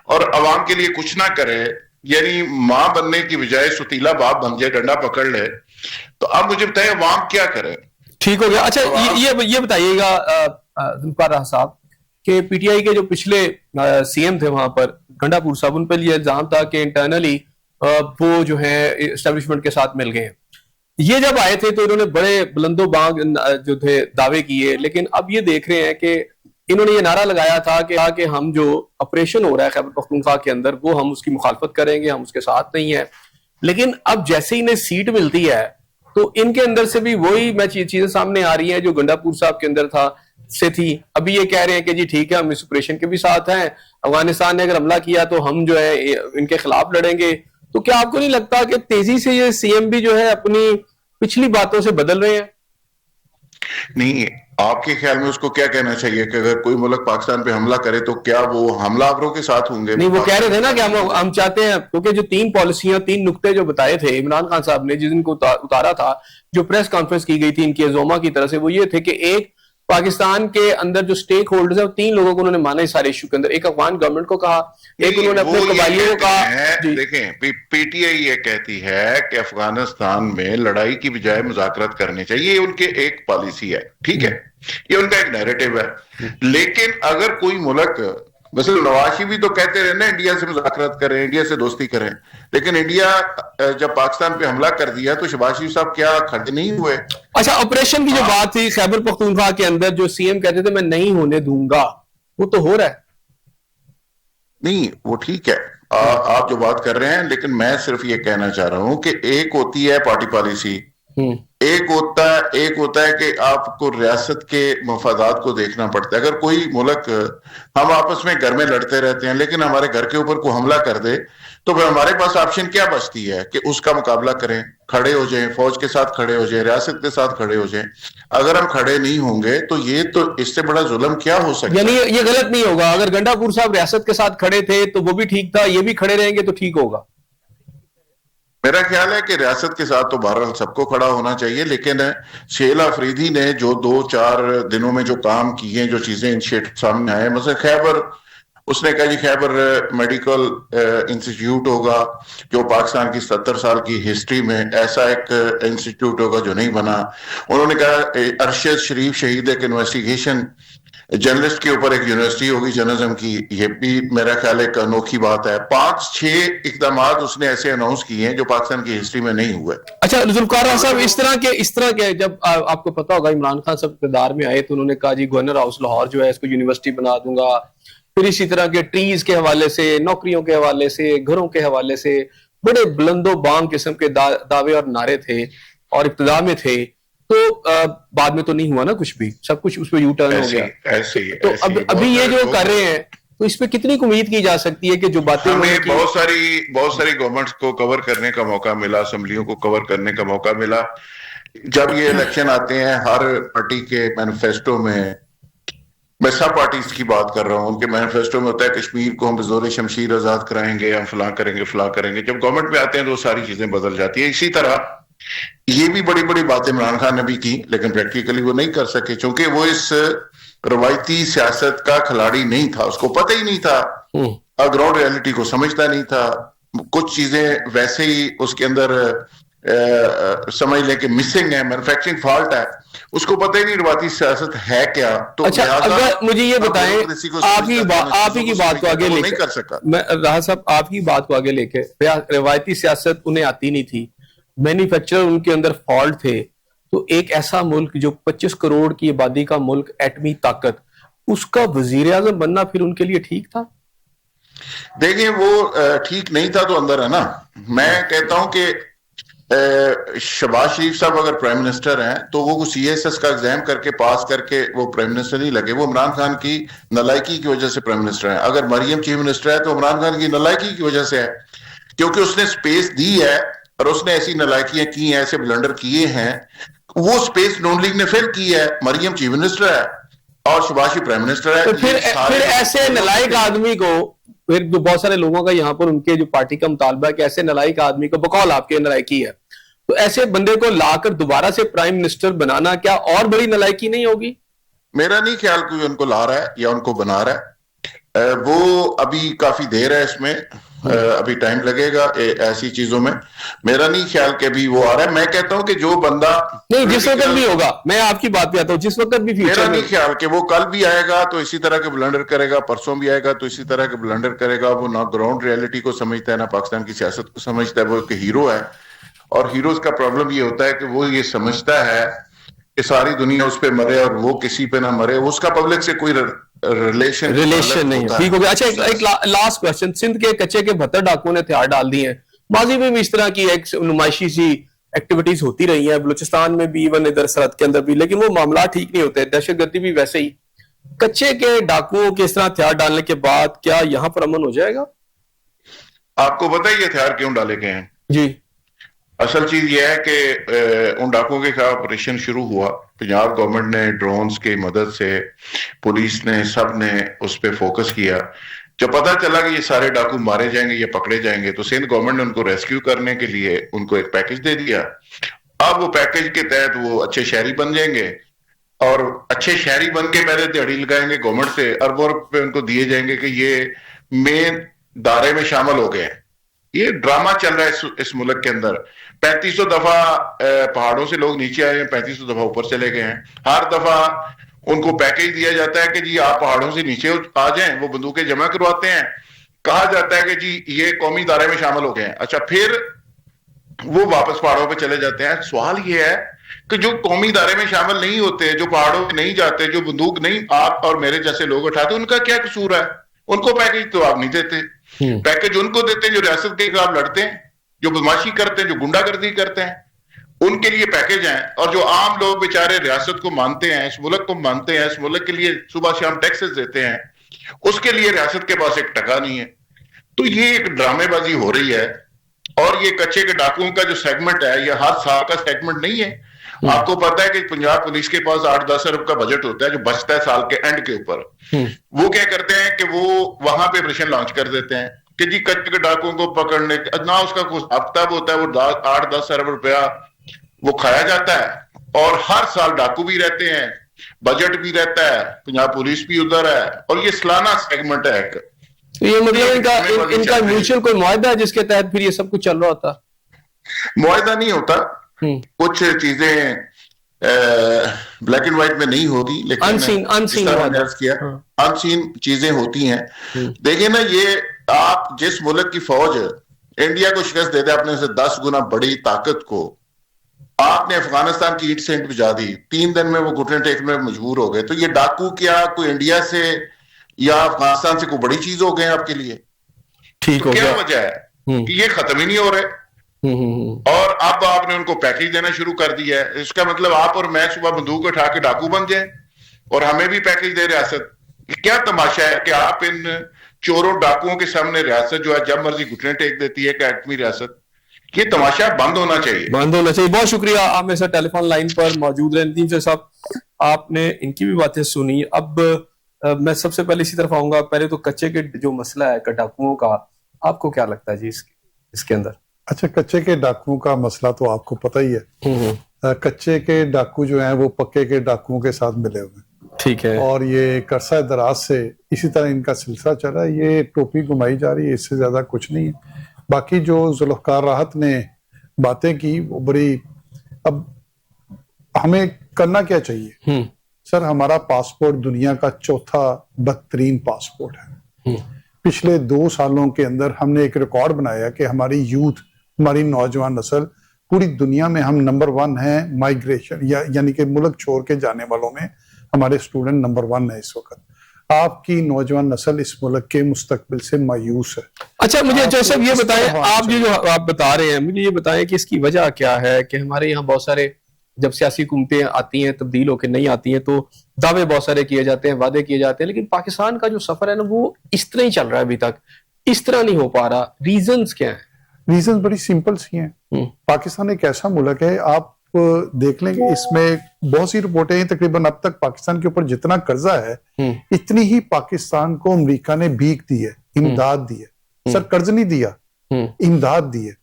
और अवाम के लिए कुछ ना करे, यानी मां बनने की बजाय सुतीला बाप बन जाए, डंडा पकड़ ले, तो अब मुझे बताइए अवाम क्या करे? ठीक हो गया। अच्छा, ये बताइएगा जुल्फिकार रहा साहब कि पीटीआई के जो पिछले सीएम थे वहां पर गंडापुर साहब, उन पर यह इल्जाम था कि इंटरनली वो जो है एस्टेब्लिशमेंट के साथ मिल गए हैं। ये जब आए थे तो इन्होंने बड़े बुलंदो बांग जो थे दावे किए, लेकिन अब ये देख रहे हैं कि इन्होंने ये नारा लगाया था कि हम जो ऑपरेशन हो रहा है खैबर पख्तूनख्वा के अंदर वो हम उसकी मुखालफत करेंगे, हम उसके साथ नहीं है। लेकिन अब जैसे इन्हें सीट मिलती है तो इनके अंदर से भी वही चीजें सामने आ रही हैं जो गंडापुर साहब के अंदर से थी। अभी ये कह रहे हैं कि जी ठीक है, हम इस ऑपरेशन के भी साथ हैं, अफगानिस्तान ने अगर हमला किया तो हम जो है इनके खिलाफ लड़ेंगे। तो क्या आपको नहीं लगता कि तेजी से ये सीएम भी जो है अपनी पिछली बातों से बदल रहे हैं? नहीं, आपके ख्याल में उसको क्या कहना चाहिए कि अगर कोई मुल्क पाकिस्तान पे हमला करे तो क्या वो हमलावरों के साथ होंगे? नहीं, वो कह रहे थे ना कि हम चाहते हैं, क्योंकि जो 3 पॉलिसियां 3 नुक्ते जो बताए थे इमरान खान साहब ने, जिस दिन को उतारा था, जो प्रेस कॉन्फ्रेंस की गई थी इनकी अजोमा की तरफ से, वो ये थे कि एक पाकिस्तान के अंदर जो स्टेक होल्डर्स है 3 लोगों को उन्होंने माना इस सारे इशू के अंदर। एक अफगान गवर्नमेंट को कहा, एक उन्होंने अपने कबायलियों को कहा। देखें, पीटीआई ये कहती है कि अफगानिस्तान में लड़ाई की बजाय मुज़ाकरात करनी चाहिए, ये उनके एक पॉलिसी है, ठीक है, ये उनका एक नैरेटिव है। लेकिन अगर कोई मुल्क, वैसे नवाज शरीफ भी तो कहते रहे ना इंडिया से मुज़ाकरात करें, इंडिया से दोस्ती करें, लेकिन इंडिया जब पाकिस्तान पे हमला कर दिया तो शहबाज शरीफ साहब क्या खड़े नहीं हुए? अच्छा, ऑपरेशन की जो बात थी खैबर पख्तूनख्वा के अंदर, जो सीएम कहते थे मैं नहीं होने दूंगा, वो तो हो रहा है। नहीं, वो ठीक है, आप जो बात कर रहे हैं, लेकिन मैं सिर्फ ये कहना चाह रहा हूं कि एक होती है पार्टी पॉलिसी, एक होता है कि आपको रियासत के मफादात को देखना पड़ता है। अगर कोई मुल्क, हम आपस में घर में लड़ते रहते हैं लेकिन हमारे घर के ऊपर कोई हमला कर दे तो फिर हमारे पास ऑप्शन क्या बचती है कि उसका मुकाबला करें, खड़े हो जाएं, फौज के साथ खड़े हो जाएं, रियासत के साथ खड़े हो जाएं। अगर हम खड़े नहीं होंगे तो इससे बड़ा जुल्म क्या हो सकता है? यानी ये गलत नहीं होगा, अगर गंडापुर साहब रियासत के साथ खड़े थे तो वो भी ठीक था, ये भी खड़े रहेंगे तो ठीक होगा। मेरा ख्याल है कि रियासत के साथ तो बहरहाल सबको खड़ा होना चाहिए, लेकिन शेल अफरीदी ने जो 2-4 दिनों में जो काम किए, जो चीजें इनिशिएटिव सामने आए, मतलब खैबर, उसने कहा जी खैबर मेडिकल इंस्टीट्यूट होगा जो पाकिस्तान की 70 साल की हिस्ट्री में ऐसा एक इंस्टीट्यूट होगा जो नहीं बना। उन्होंने कहा अरशद शरीफ शहीद एक इन्वेस्टिगेशन जर्नलिस्ट के ऊपर एक यूनिवर्सिटी होगी जर्नलिज्म की, ये भी मेरा ख्याल एक अनोखी बात है। 5-6 इकदाम उसने ऐसे अनाउंस किए हैं जो पाकिस्तान की हिस्ट्री में नहीं हुए। अच्छा जुल्फिकार साहब, इस तरह के जब आपको पता होगा इमरान खान साहब इक़्तिदार में आए तो उन्होंने कहा जी गवर्नर हाउस लाहौर जो है इसको यूनिवर्सिटी बना दूंगा। फिर इसी तरह के ट्रीज के हवाले से, नौकरियों के हवाले से, घरों के हवाले से बड़े बुलंदो बांग किस्म के दावे और नारे थे और इब्तिदा में थे। तो बाद में तो नहीं हुआ ना कुछ भी, सब कुछ उस पर यू टर्न हो गया। तो अभी ये जो कर रहे हैं तो इस पे कितनी उम्मीद की जा सकती है कि जो बातें हमें बहुत सारी गवर्नमेंट्स को कवर करने का मौका मिला, असेंबलियों को कवर करने का मौका मिला। जब ये इलेक्शन आते हैं हर पार्टी के मैनिफेस्टो में, मैं सब पार्टीज की बात कर रहा हूं, उनके मैनिफेस्टो में होता है कश्मीर को हम बेजोर शमशीर आजाद कराएंगे, हम फलां करेंगे। जब गवर्नमेंट में आते हैं तो सारी चीजें बदल जाती है। इसी तरह ये भी बड़ी बड़ी बातें इमरान खान ने भी की, लेकिन प्रैक्टिकली वो नहीं कर सके क्योंकि वो इस रवायती सियासत का खिलाड़ी नहीं था, उसको पता ही नहीं था, ग्राउंड रियलिटी को समझता नहीं था। कुछ चीजें वैसे ही उसके अंदर समझ लें कि मिसिंग है, मैन्युफैक्चरिंग फॉल्ट है, उसको पता ही नहीं रवायती सियासत है क्या। तो अच्छा, अगर मुझे ये बताएं, आप ही की बात को आगे लेकर नहीं कर सका। मैं राह साहब आपकी बात को आगे लेके, रवायती सियासत उन्हें आती नहीं थी, मैन्युफैक्चरर उनके अंदर फॉल्ट थे, तो एक ऐसा मुल्क जो 25 करोड़ की आबादी का मुल्क, एटमी ताकत, उसका वजीर आजम बनना फिर उनके लिए ठीक था? देखिए वो ठीक नहीं था तो अंदर है ना। मैं कहता हूं कि शहबाज शरीफ साहब अगर प्राइम मिनिस्टर हैं तो वो सीएसएस का एग्जाम करके पास करके वो प्राइम मिनिस्टर नहीं लगे, वो इमरान खान की नालायकी की वजह से प्राइम मिनिस्टर हैं। अगर मरियम चीफ मिनिस्टर है तो इमरान खान की नालायकी की वजह से है, क्योंकि उसने स्पेस दी है और उसने ऐसी नालायकियां की हैं, ऐसे ब्लंडर किए हैं। वो स्पेस नून लीग ने फिल की है, मरियम चीफ मिनिस्टर है और शहबाज शरीफ प्राइम मिनिस्टर है। तो फिर ऐसे नालायक आदमी को, फिर बहुत सारे लोगों का यहाँ पर उनके जो पार्टी का मुतालबा है कि ऐसे नालायक आदमी को, बकौल आपके नालायकी है, तो ऐसे बंदे को लाकर दोबारा से प्राइम मिनिस्टर बनाना क्या और बड़ी नालायकी नहीं होगी? मेरा नहीं ख्याल कोई उनको ला रहा है या उनको बना रहा है। वो अभी काफी देर है इसमें, अभी टाइम लगेगा ऐसी चीजों में। मेरा नहीं ख्याल कि अभी वो आ रहा है। मैं कहता हूं कि जो बंदा नहीं, जिस वक्त भी होगा, मैं आपकी बात पे आता हूँ, जिस वक्त भी मेरा फ्यूचर नहीं में। ख्याल कि वो कल भी आएगा तो इसी तरह के ब्लंडर करेगा, परसों भी आएगा तो इसी तरह के ब्लंडर करेगा। वो ना ग्राउंड रियलिटी को समझता है, ना पाकिस्तान की सियासत को समझता है। वो एक हीरो है, और हीरोज का प्रॉब्लम ये होता है कि वो ये समझता है कि सारी दुनिया उस पर मरे और वो किसी पे ना मरे। उसका पब्लिक से कोई रिलेशन नहीं है, ठीक हो गया। अच्छा, एक लास्ट क्वेश्चन। सिंध के कच्चे के 72 डाकुओं ने हथियार डाल दिए हैं। माजी में भी इस तरह की एक नुमाइशी सी एक्टिविटीज होती रही हैं, बलूचिस्तान में भी, इवन इधर सरहद के अंदर भी, लेकिन वो मामला ठीक नहीं होते। दहशतगर्दी भी वैसे ही। कच्चे के डाकुओं के इस तरह हथियार डालने के बाद क्या यहां पर अमन हो जाएगा? आपको पता है ये हथियार क्यों डाले गए हैं? जी। असल चीज यह है कि उन डाकुओं के खिलाफ ऑपरेशन शुरू हुआ। पंजाब गवर्नमेंट ने ड्रोन्स की मदद से, पुलिस ने, सब ने उस पर फोकस किया। जब पता चला कि ये सारे डाकू मारे जाएंगे या पकड़े जाएंगे, तो सिंध गवर्नमेंट ने उनको रेस्क्यू करने के लिए उनको एक पैकेज दे दिया। अब वो पैकेज के तहत वो अच्छे शहरी बन जाएंगे, और अच्छे शहरी बन के पहले दिहाड़ी लगाएंगे गवर्नमेंट से, अरबों रुपए उनको दिए जाएंगे कि ये मेन दायरे में शामिल हो गए। ये ड्रामा चल रहा है इस मुल्क के अंदर। 3500 दफा पहाड़ों से लोग नीचे आए हैं, 3500 दफा ऊपर चले गए हैं। हर दफा उनको पैकेज दिया जाता है कि जी आप पहाड़ों से नीचे आ जाएं, वो बंदूकें जमा करवाते हैं। कहा जाता है कि जी ये कौमी दायरे में शामिल हो गए हैं। अच्छा, फिर वो वापस पहाड़ों पे चले जाते हैं। सवाल ये है कि जो कौमी दायरे में शामिल नहीं होते, जो पहाड़ों पे नहीं जाते, जो बंदूक नहीं आप और मेरे जैसे लोग उठाते, उनका क्या कसूर है? उनको पैकेज तो आप नहीं देते। पैकेज उनको देते हैं जो रियासत के खिलाफ लड़ते हैं, जो बदमाशी करते हैं, जो गुंडागर्दी करते हैं, उनके लिए पैकेज हैं। और जो आम लोग बेचारे रियासत को मानते हैं, इस मुल्क को मानते हैं, इस मुल्क के लिए सुबह शाम टैक्सेस देते हैं, उसके लिए रियासत के पास एक टका नहीं है। तो ये एक ड्रामेबाजी हो रही है। और ये कच्चे के डाकुओं का जो सेगमेंट है, ये हर साल का सेगमेंट नहीं है। आपको पता है कि पंजाब पुलिस के पास 8-10 अरब का बजट होता है जो बचता है साल के एंड के ऊपर। वो क्या करते हैं कि वो वहां पे ऑपरेशन लॉन्च कर देते हैं कि जी कच्चे के डाकुओं को पकड़ने ना उसका कुछ हफ्ता होता है, वो 8-10 अरब रुपया वो खाया जाता है। और हर साल डाकू भी रहते हैं, बजट भी रहता है, पंजाब पुलिस भी उधर है, और ये सालाना सेगमेंट है एक। तो ये मतलब इनका म्यूचुअल कोई मुआहदा है जिसके तहत फिर ये सब कुछ चल रहा होता? मुआहदा नहीं होता, कुछ चीजें ब्लैक एंड व्हाइट में नहीं होती, लेकिन अनसीन चीजें होती हैं। देखिए ना, ये आप जिस मुल्क की फौज इंडिया को शिकस्त दे दे अपने से 10 गुना बड़ी ताकत को, आपने अफगानिस्तान की ईंट से ईंट भिजा दी, 3 दिन में वो घुटने टेकने में मजबूर हो गए। तो ये डाकू क्या कोई इंडिया से या अफगानिस्तान से कोई बड़ी चीज हो गए आपके लिए? ठीक तो हो क्या गया। वजह है कि ये खत्म ही नहीं हो रहे? और अब आपने उनको पैकेज देना शुरू कर दिया है। इसका मतलब आप और मैं सुबह बंदूक उठा के डाकू बन जाए और हमें भी पैकेज दे रियासत। क्या तमाशा है कि आप इन चोरों डाकुओं के सामने रियासत जो है जब मर्जी घुटने टेक देती है कि एटमी रियासत। ये तमाशा बंद होना चाहिए, बंद होना चाहिए। बहुत शुक्रिया, आप मेरे साथ टेलीफोन लाइन पर मौजूद रहे। नदीम साहब, आपने इनकी भी बातें सुनी। अब मैं सबसे पहले इसी तरफ आऊंगा। पहले तो कच्चे के जो मसला है डाकुओं का, आपको क्या लगता है जी इसके अंदर? अच्छा, कच्चे के डाकुओं का मसला तो आपको पता ही है। कच्चे के डाकू जो हैं वो पक्के के डाकुओं के साथ मिले हुए हैं। ठीक है। और ये करसा दराज से इसी तरह इनका सिलसिला चला है। ये टोपी घुमाई जा रही है, इससे ज्यादा कुछ नहीं है। बाकी जो जुल्फ़िकार राहत ने बातें की वो बड़ी, अब हमें करना क्या चाहिए? सर, हमारा पासपोर्ट दुनिया का चौथा बदतरीन पासपोर्ट है। पिछले 2 सालों के अंदर हमने एक रिकॉर्ड बनाया कि हमारी यूथ, हमारी नौजवान नस्ल पूरी दुनिया में हम नंबर 1 हैं माइग्रेशन यानी कि मुल्क छोड़ के जाने वालों में हमारे स्टूडेंट नंबर 1 है इस वक्त। आपकी नौजवान नस्ल इस मुल्क के मुस्तकबिल से मायूस है। अच्छा, मुझे जोसेफ ये बताएं, आप जो आप बता रहे हैं, मुझे ये बताएं कि इसकी वजह क्या है कि हमारे यहाँ बहुत सारे जब सियासी हुकूमतें आती हैं, तब्दील होकर नहीं आती हैं, तो दावे बहुत सारे किए जाते हैं, वादे किए जाते हैं, लेकिन पाकिस्तान का जो सफर है ना वो इस तरह ही चल रहा है, अभी तक इस तरह नहीं हो पा रहा। रीजंस क्या है? रीजंस बड़ी सिंपल सी हैं। पाकिस्तान एक ऐसा मुल्क है, आप देख लेंगे, इसमें बहुत सी रिपोर्टें हैं, तकरीबन अब तक पाकिस्तान के ऊपर जितना कर्जा है इतनी ही पाकिस्तान को अमेरिका ने भीख दी है, इमदाद दी है। सर, कर्ज नहीं दिया, इमदाद दी है।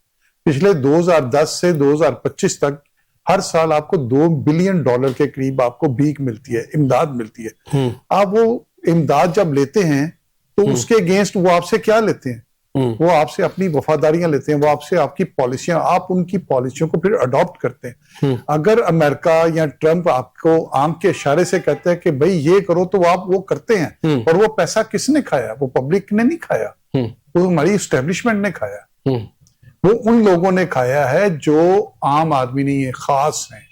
पिछले 2010 से 2025 तक हर साल आपको $2 बिलियन के करीब आपको भीख मिलती है, इमदाद मिलती है। आप वो इमदाद जब लेते हैं तो उसके अगेंस्ट वो आपसे क्या लेते हैं? वो आपसे अपनी वफादारियां लेते हैं, वो आपसे आपकी पॉलिसियां, आप उनकी पॉलिसियों को फिर अडॉप्ट करते हैं। अगर अमेरिका या ट्रंप आपको आंख के इशारे से कहते हैं कि भाई ये करो, तो आप वो करते हैं। और वो पैसा किसने खाया? वो पब्लिक ने नहीं खाया, वो हमारी एस्टेब्लिशमेंट ने खाया। वो उन लोगों ने खाया है जो आम आदमी नहीं है, खास हैं,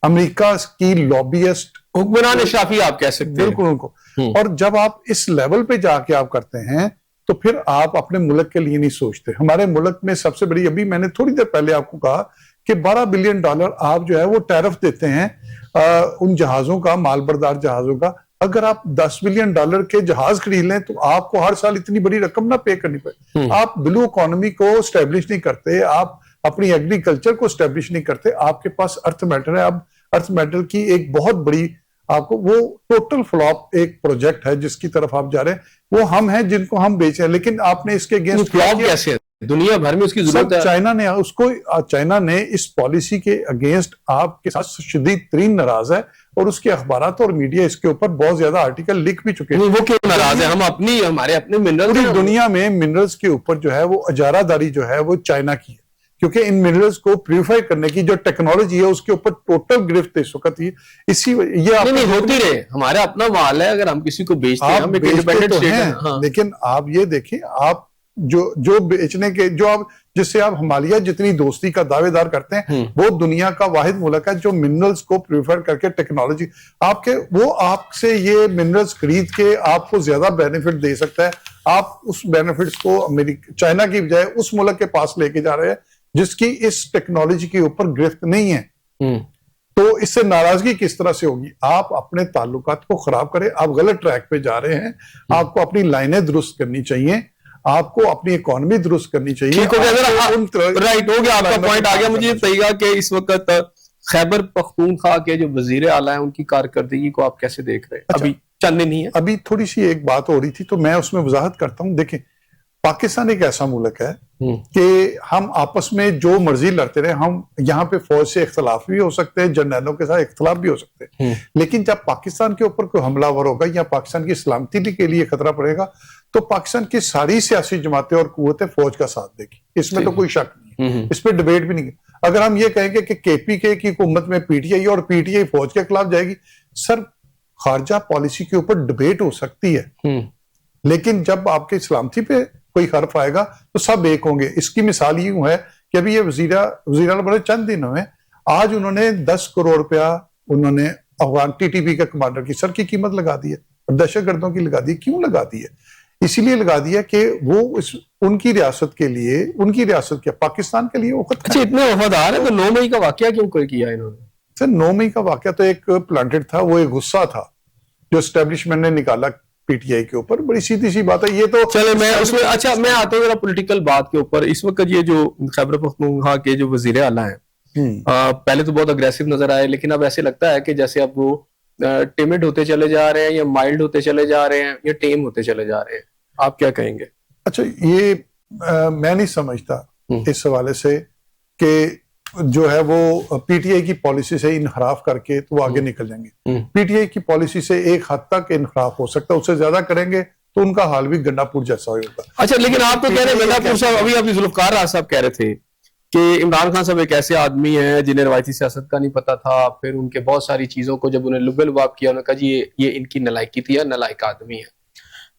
अमेरिका की लॉबियस्ट, हुक्मरान शाफी आप कह सकते हैं। बिल्कुल उनको। और जब आप इस लेवल पे जाके आप करते हैं तो फिर आप अपने मुल्क के लिए नहीं सोचते। हमारे मुल्क में सबसे बड़ी, अभी मैंने थोड़ी देर पहले आपको कहा कि $12 बिलियन आप जो है वो टैरिफ देते हैं उन जहाजों का, मालबरदार जहाजों का। अगर आप $10 बिलियन के जहाज खरीद लें तो आपको हर साल इतनी बड़ी रकम ना पे करनी पड़े। आप ब्लू इकोनॉमी को स्टैब्लिश नहीं करते, आप अपनी एग्रीकल्चर को स्टैब्लिश नहीं करते। आपके पास अर्थ मैटर है, अब अर्थ मैटर की एक बहुत बड़ी आपको, वो टोटल फ्लॉप एक प्रोजेक्ट है जिसकी तरफ आप जा रहे हैं। वो हम हैं जिनको हम बेचे हैं, लेकिन आपने इसके अगेंस्ट फ्लॉप कैसे है? दुनिया भर में उसकी जरूरत है। चाइना ने इस पॉलिसी के अगेंस्ट आपके साथ शदीद तरीन नाराज है, और उसके अखबारात और मीडिया इसके ऊपर बहुत ज्यादा आर्टिकल लिख भी चुके हैं। वो क्यों नाराज है? हम हमारे अपने मिनरल्स, पूरी दुनिया में मिनरल्स के ऊपर जो है वो अजारादारी जो है वो चाइना की है, क्योंकि इन मिनरल्स को प्यूरिफाई करने की जो टेक्नोलॉजी है उसके ऊपर टोटल गिरफ्त इस वक्त ही इसी ये नहीं होती रहे। हमारा अपना माल है, अगर हम किसी को बेचते हैं, हम एक इंडिपेंडेंट स्टेट हैं। हाँ। लेकिन आप ये देखिए, आप जो बेचने के, जो आप जिससे आप हिमालय जितनी दोस्ती का दावेदार करते हैं, वो दुनिया का वाहिद मुल्क है जो मिनरल्स को प्रीफर करके टेक्नोलॉजी आपके, वो आपसे ये मिनरल्स खरीद के आपको ज्यादा बेनिफिट दे सकता है। आप उस बेनिफिट्स को अमेरिका, चाइना की बजाय उस मुल्क के पास लेके जा रहे हैं जिसकी इस टेक्नोलॉजी के ऊपर गिरफ्त नहीं है। तो इससे नाराजगी किस तरह से होगी? आप अपने ताल्लुकात को खराब करें, आप गलत ट्रैक पे जा रहे हैं। आपको अपनी लाइनें दुरुस्त करनी चाहिए, आपको अपनी इकोनॉमी दुरुस्त करनी चाहिए। ठीक हो गया, राइट हो गया, आपका पॉइंट आ गया। मुझे ये बताइएगा कि इस वक्त खैबर पख्तूनख्वा के जो वजीर आला है उनकी कारकर्दगी को आप कैसे देख रहे हैं? अच्छा, अभी चंद नहीं है, अभी थोड़ी सी एक बात हो रही थी तो मैं उसमें वजाहत करता हूं। देखिए, पाकिस्तान एक ऐसा मुल्क है कि हम आपस में जो मर्जी लड़ते रहे, हम यहाँ पे फौज से इख्तलाफ भी हो सकते हैं, जर्नैलों के साथ इख्तलाफ भी हो सकते हैं, लेकिन जब पाकिस्तान के ऊपर कोई हमलावर होगा या पाकिस्तान की सलामती के लिए खतरा पड़ेगा तो पाकिस्तान की सारी सियासी जमातें और कुव्वतें फौज का साथ देगी। इसमें तो कोई शक नहीं है, इस पर डिबेट भी नहीं है। अगर हम ये कहेंगे कि केपीके की हुकूमत में पीटीआई और पीटीआई फौज के खिलाफ जाएगी, सर खारजा पॉलिसी के ऊपर डिबेट हो सकती है, लेकिन जब आपके सलामती पे कोई हर्फ आएगा तो सब एक होंगे। इसकी मिसाल यूं है कि अभी ये वजीर बड़े चंद दिनों में, आज उन्होंने 10 करोड़ रुपया उन्होंने अफगान टीटीपी के कमांडर की सर की कीमत लगा दी है, दहशतगर्दों की लगा दी। क्यों लगा दी है? इसीलिए लगा दिया कि वो उनकी रियासत के लिए, उनकी रियासत क्या पाकिस्तान के लिए वो अच्छा इतने वफादार है। तो 9 मई का वाकया क्यों किया इन्होंने? सर 9 मई का वाकया तो एक प्लांटेड था, वो एक गुस्सा था जो एस्टेब्लिशमेंट ने निकाला पीटीआई के ऊपर। बड़ी सीधी सी बात है ये तो। चले मैं उसमें, अच्छा मैं आता हूँ जरा पॉलिटिकल बात के ऊपर। इस वक्त ये जो खैबर पख्तूनख्वा के जो वजीर आला है, पहले तो बहुत अग्रेसिव नजर आए, लेकिन अब ऐसे लगता है कि जैसे अब वो टिमिड होते चले जा रहे हैं या माइल्ड होते चले जा रहे हैं या टेम होते चले जा रहे हैं। आप क्या कहेंगे? अच्छा ये मैं नहीं समझता इस हवाले से कि जो है वो पीटीआई की पॉलिसी से इनहराफ करके तो वो आगे निकल जाएंगे। पीटीआई की पॉलिसी से एक हद तक इनहराफ हो सकता है, उससे ज्यादा करेंगे तो उनका हाल भी गंडापुर जैसा होगा। अच्छा लेकिन आप तो कह रहे हैं गंडापुर साहब, अभी जुल्फकार राज साहब कह रहे थे कि इमरान खान साहब एक ऐसे आदमी हैं जिन्हें रवायती सियासत का नहीं पता था, फिर उनके बहुत सारी चीजों को जब उन्हें लुबे-लुबाब किया, उन्होंने कहा जी ये इनकी नलायकी थी या नलायक आदमी है।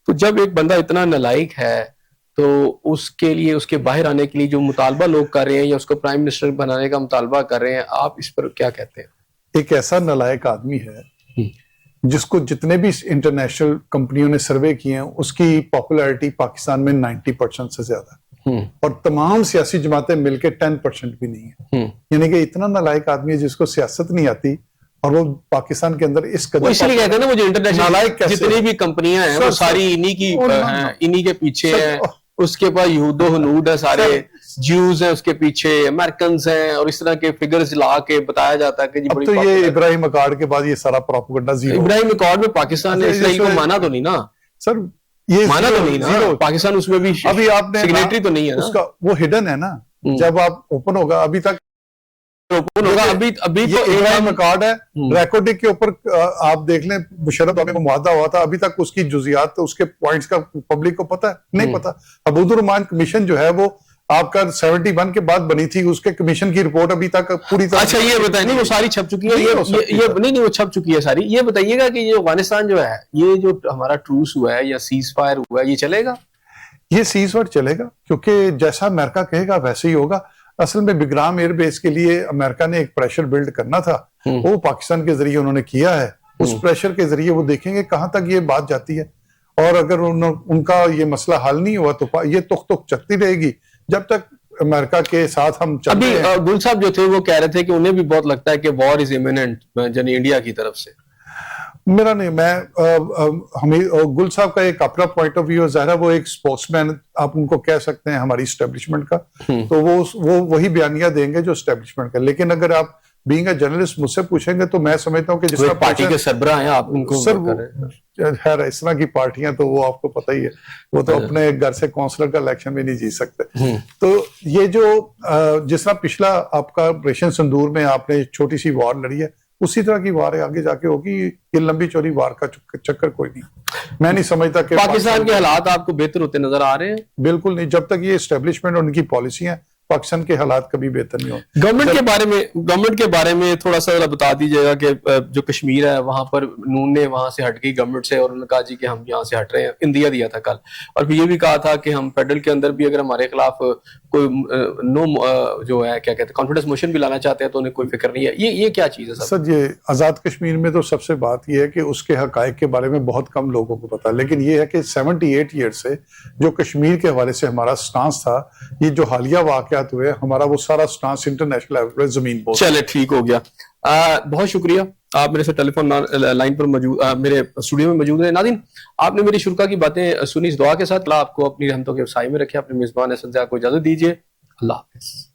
तो जब एक बंदा इतना नलायक है तो उसके लिए, उसके बाहर आने के लिए जो मुतालबा लोग कर रहे हैं या उसको प्राइम मिनिस्टर बनाने का मुतालबा कर रहे हैं, आप इस पर क्या कहते हैं? एक ऐसा नलायक आदमी है जिसको जितने भी इंटरनेशनल कंपनियों ने सर्वे किए हैं उसकी पॉपुलैरिटी पाकिस्तान में 90% से ज्यादा है, और तमाम सियासी जमातें मिलकर 10% भी नहीं है। यानी कि इतना नलायक आदमी है जिसको सियासत नहीं आती और वो पाकिस्तान के अंदर इस कदर, इसलिए कहते हैं ना वो जो इंटरनेशनल जितनी भी कंपनियां हैं वो सारी इन्हीं की हैं, इन्हीं के पीछे हैं। उसके पास यहूदो हनूद है, सारे ज्यूज हैं उसके पीछे, अमेरिकन हैं, और इस तरह के फिगर्स ला के बताया जाता है कि जी बड़ी तो ये इब्राहिम अकॉर्ड के बाद ये सारा प्रोपेगेंडा जीरो। इब्राहिम अकॉर्ड में पाकिस्तान ने इसराइल को माना तो नहीं ना सर, ये माना तो नहीं ना पाकिस्तान, उसमें भी अभी आपने सिग्नेटरी तो नहीं है ना, उसका वो हिडन है ना, जब आप ओपन होगा। अभी तक ओपन होगा। अभी अभी ये तो इब्राहिम रिकॉर्ड है, हम्म। रिकॉर्डिंग के ऊपर आप देख लें, मुशर्रफ में मुआहदा हुआ था, अभी तक उसकी जुजियात तो उसके पॉइंट्स का पब्लिक को पता है नहीं पता। अबूदुर रहमान कमीशन जो है वो आपका 71 के बाद बनी थी, उसके कमीशन की रिपोर्ट अभी तक पूरी तरह। अच्छा ये बताइए, नहीं वो सारी छप चुकी है, ये नहीं वो छप चुकी है सारी। ये बताइएगा कि ये अफगानिस्तान जो है, ये जो हमारा ट्रूस हुआ है या सीज फायर हुआ है, ये चलेगा? ये सीज फायर चलेगा, क्योंकि जैसा अमेरिका कहेगा वैसे ही होगा। असल में बिग्राम एयरबेस के लिए अमेरिका ने एक प्रेशर बिल्ड करना था, वो पाकिस्तान के जरिए उन्होंने किया है। उस प्रेशर के जरिए वो देखेंगे कहां तक ये बात जाती है, और अगर उनका ये मसला हल नहीं हुआ तो ये तुक चलती रहेगी जब तक अमेरिका के साथ हम चलते हैं। अभी गुल साहब जो थे वो कह रहे थे कि उन्हें भी बहुत लगता है कि वॉर इज इमिनेंट यानी इंडिया की तरफ से। मेरा नहीं, मैं हमें गुल साहब का एक अपना पॉइंट ऑफ व्यू है, ज़ाहिर है वो एक स्पोर्ट्समैन आप उनको कह सकते हैं हमारी स्टैब्लिशमेंट का, तो वो वही बयानिया देंगे जो स्टैब्लिशमेंट का। लेकिन अगर आप बीइंग अ जर्नलिस्ट मुझसे पूछेंगे तो मैं समझता हूँ कि जिस पार्टी के सरबराह हैं आप उनको खैर इस तरह की पार्टियां तो वो आपको पता ही है, वो तो अपने घर से काउंसलर का इलेक्शन भी नहीं जीत सकते। तो ये जो जिस तरह पिछला आपका ऑपरेशन सिंदूर में आपने छोटी सी वॉर लड़ी है, उसी तरह की वार आगे जाके होगी। ये लंबी चौड़ी वार का चक्कर कोई नहीं, मैं नहीं समझता कि पाकिस्तान के हालात आपको बेहतर होते नजर आ रहे हैं। बिल्कुल नहीं, जब तक ये एस्टेब्लिशमेंट और उनकी पॉलिसियां, पाकिस्तान के हालात कभी बेहतर नहीं हो। गवर्नमेंट के बारे में थोड़ा सा बता दीजिएगा कि जो कश्मीर है वहां पर नून ने वहां से हट गई गवर्नमेंट से, और उन्होंने कहा जी कि हम यहाँ से हट रहे हैं, इंदिया दिया था कल। और फिर ये भी कहा था कि हम फेडरल के अंदर भी अगर हमारे खिलाफ कोई जो है क्या कहते हैं कॉन्फिडेंस मोशन भी लाना चाहते हैं तो उन्हें कोई फिक्र नहीं है। ये क्या चीज है सर? ये आजाद कश्मीर में तो सबसे बात यह है कि उसके हकायक के बारे में बहुत कम लोगों को पता, लेकिन ये है कि 78 ईयर से जो कश्मीर के हवाले से हमारा स्टांस था, ये जो हालिया वाकयात हुए, हमारा वो सारा स्टांस इंटरनेशनल लेवल पर जमीन पर। चले ठीक हो गया, बहुत शुक्रिया। आप मेरे से टेलीफोन लाइन पर मौजूद, मेरे स्टूडियो में मौजूद है। नाज़रीन, आपने मेरी शुरुआत की बातें सुनी, इस दुआ के साथ अल्लाह आपको अपनी रहमतों के साए में रखे। अपने मेजबान एहसन को इजाजत दीजिए। अल्लाह हाफिज।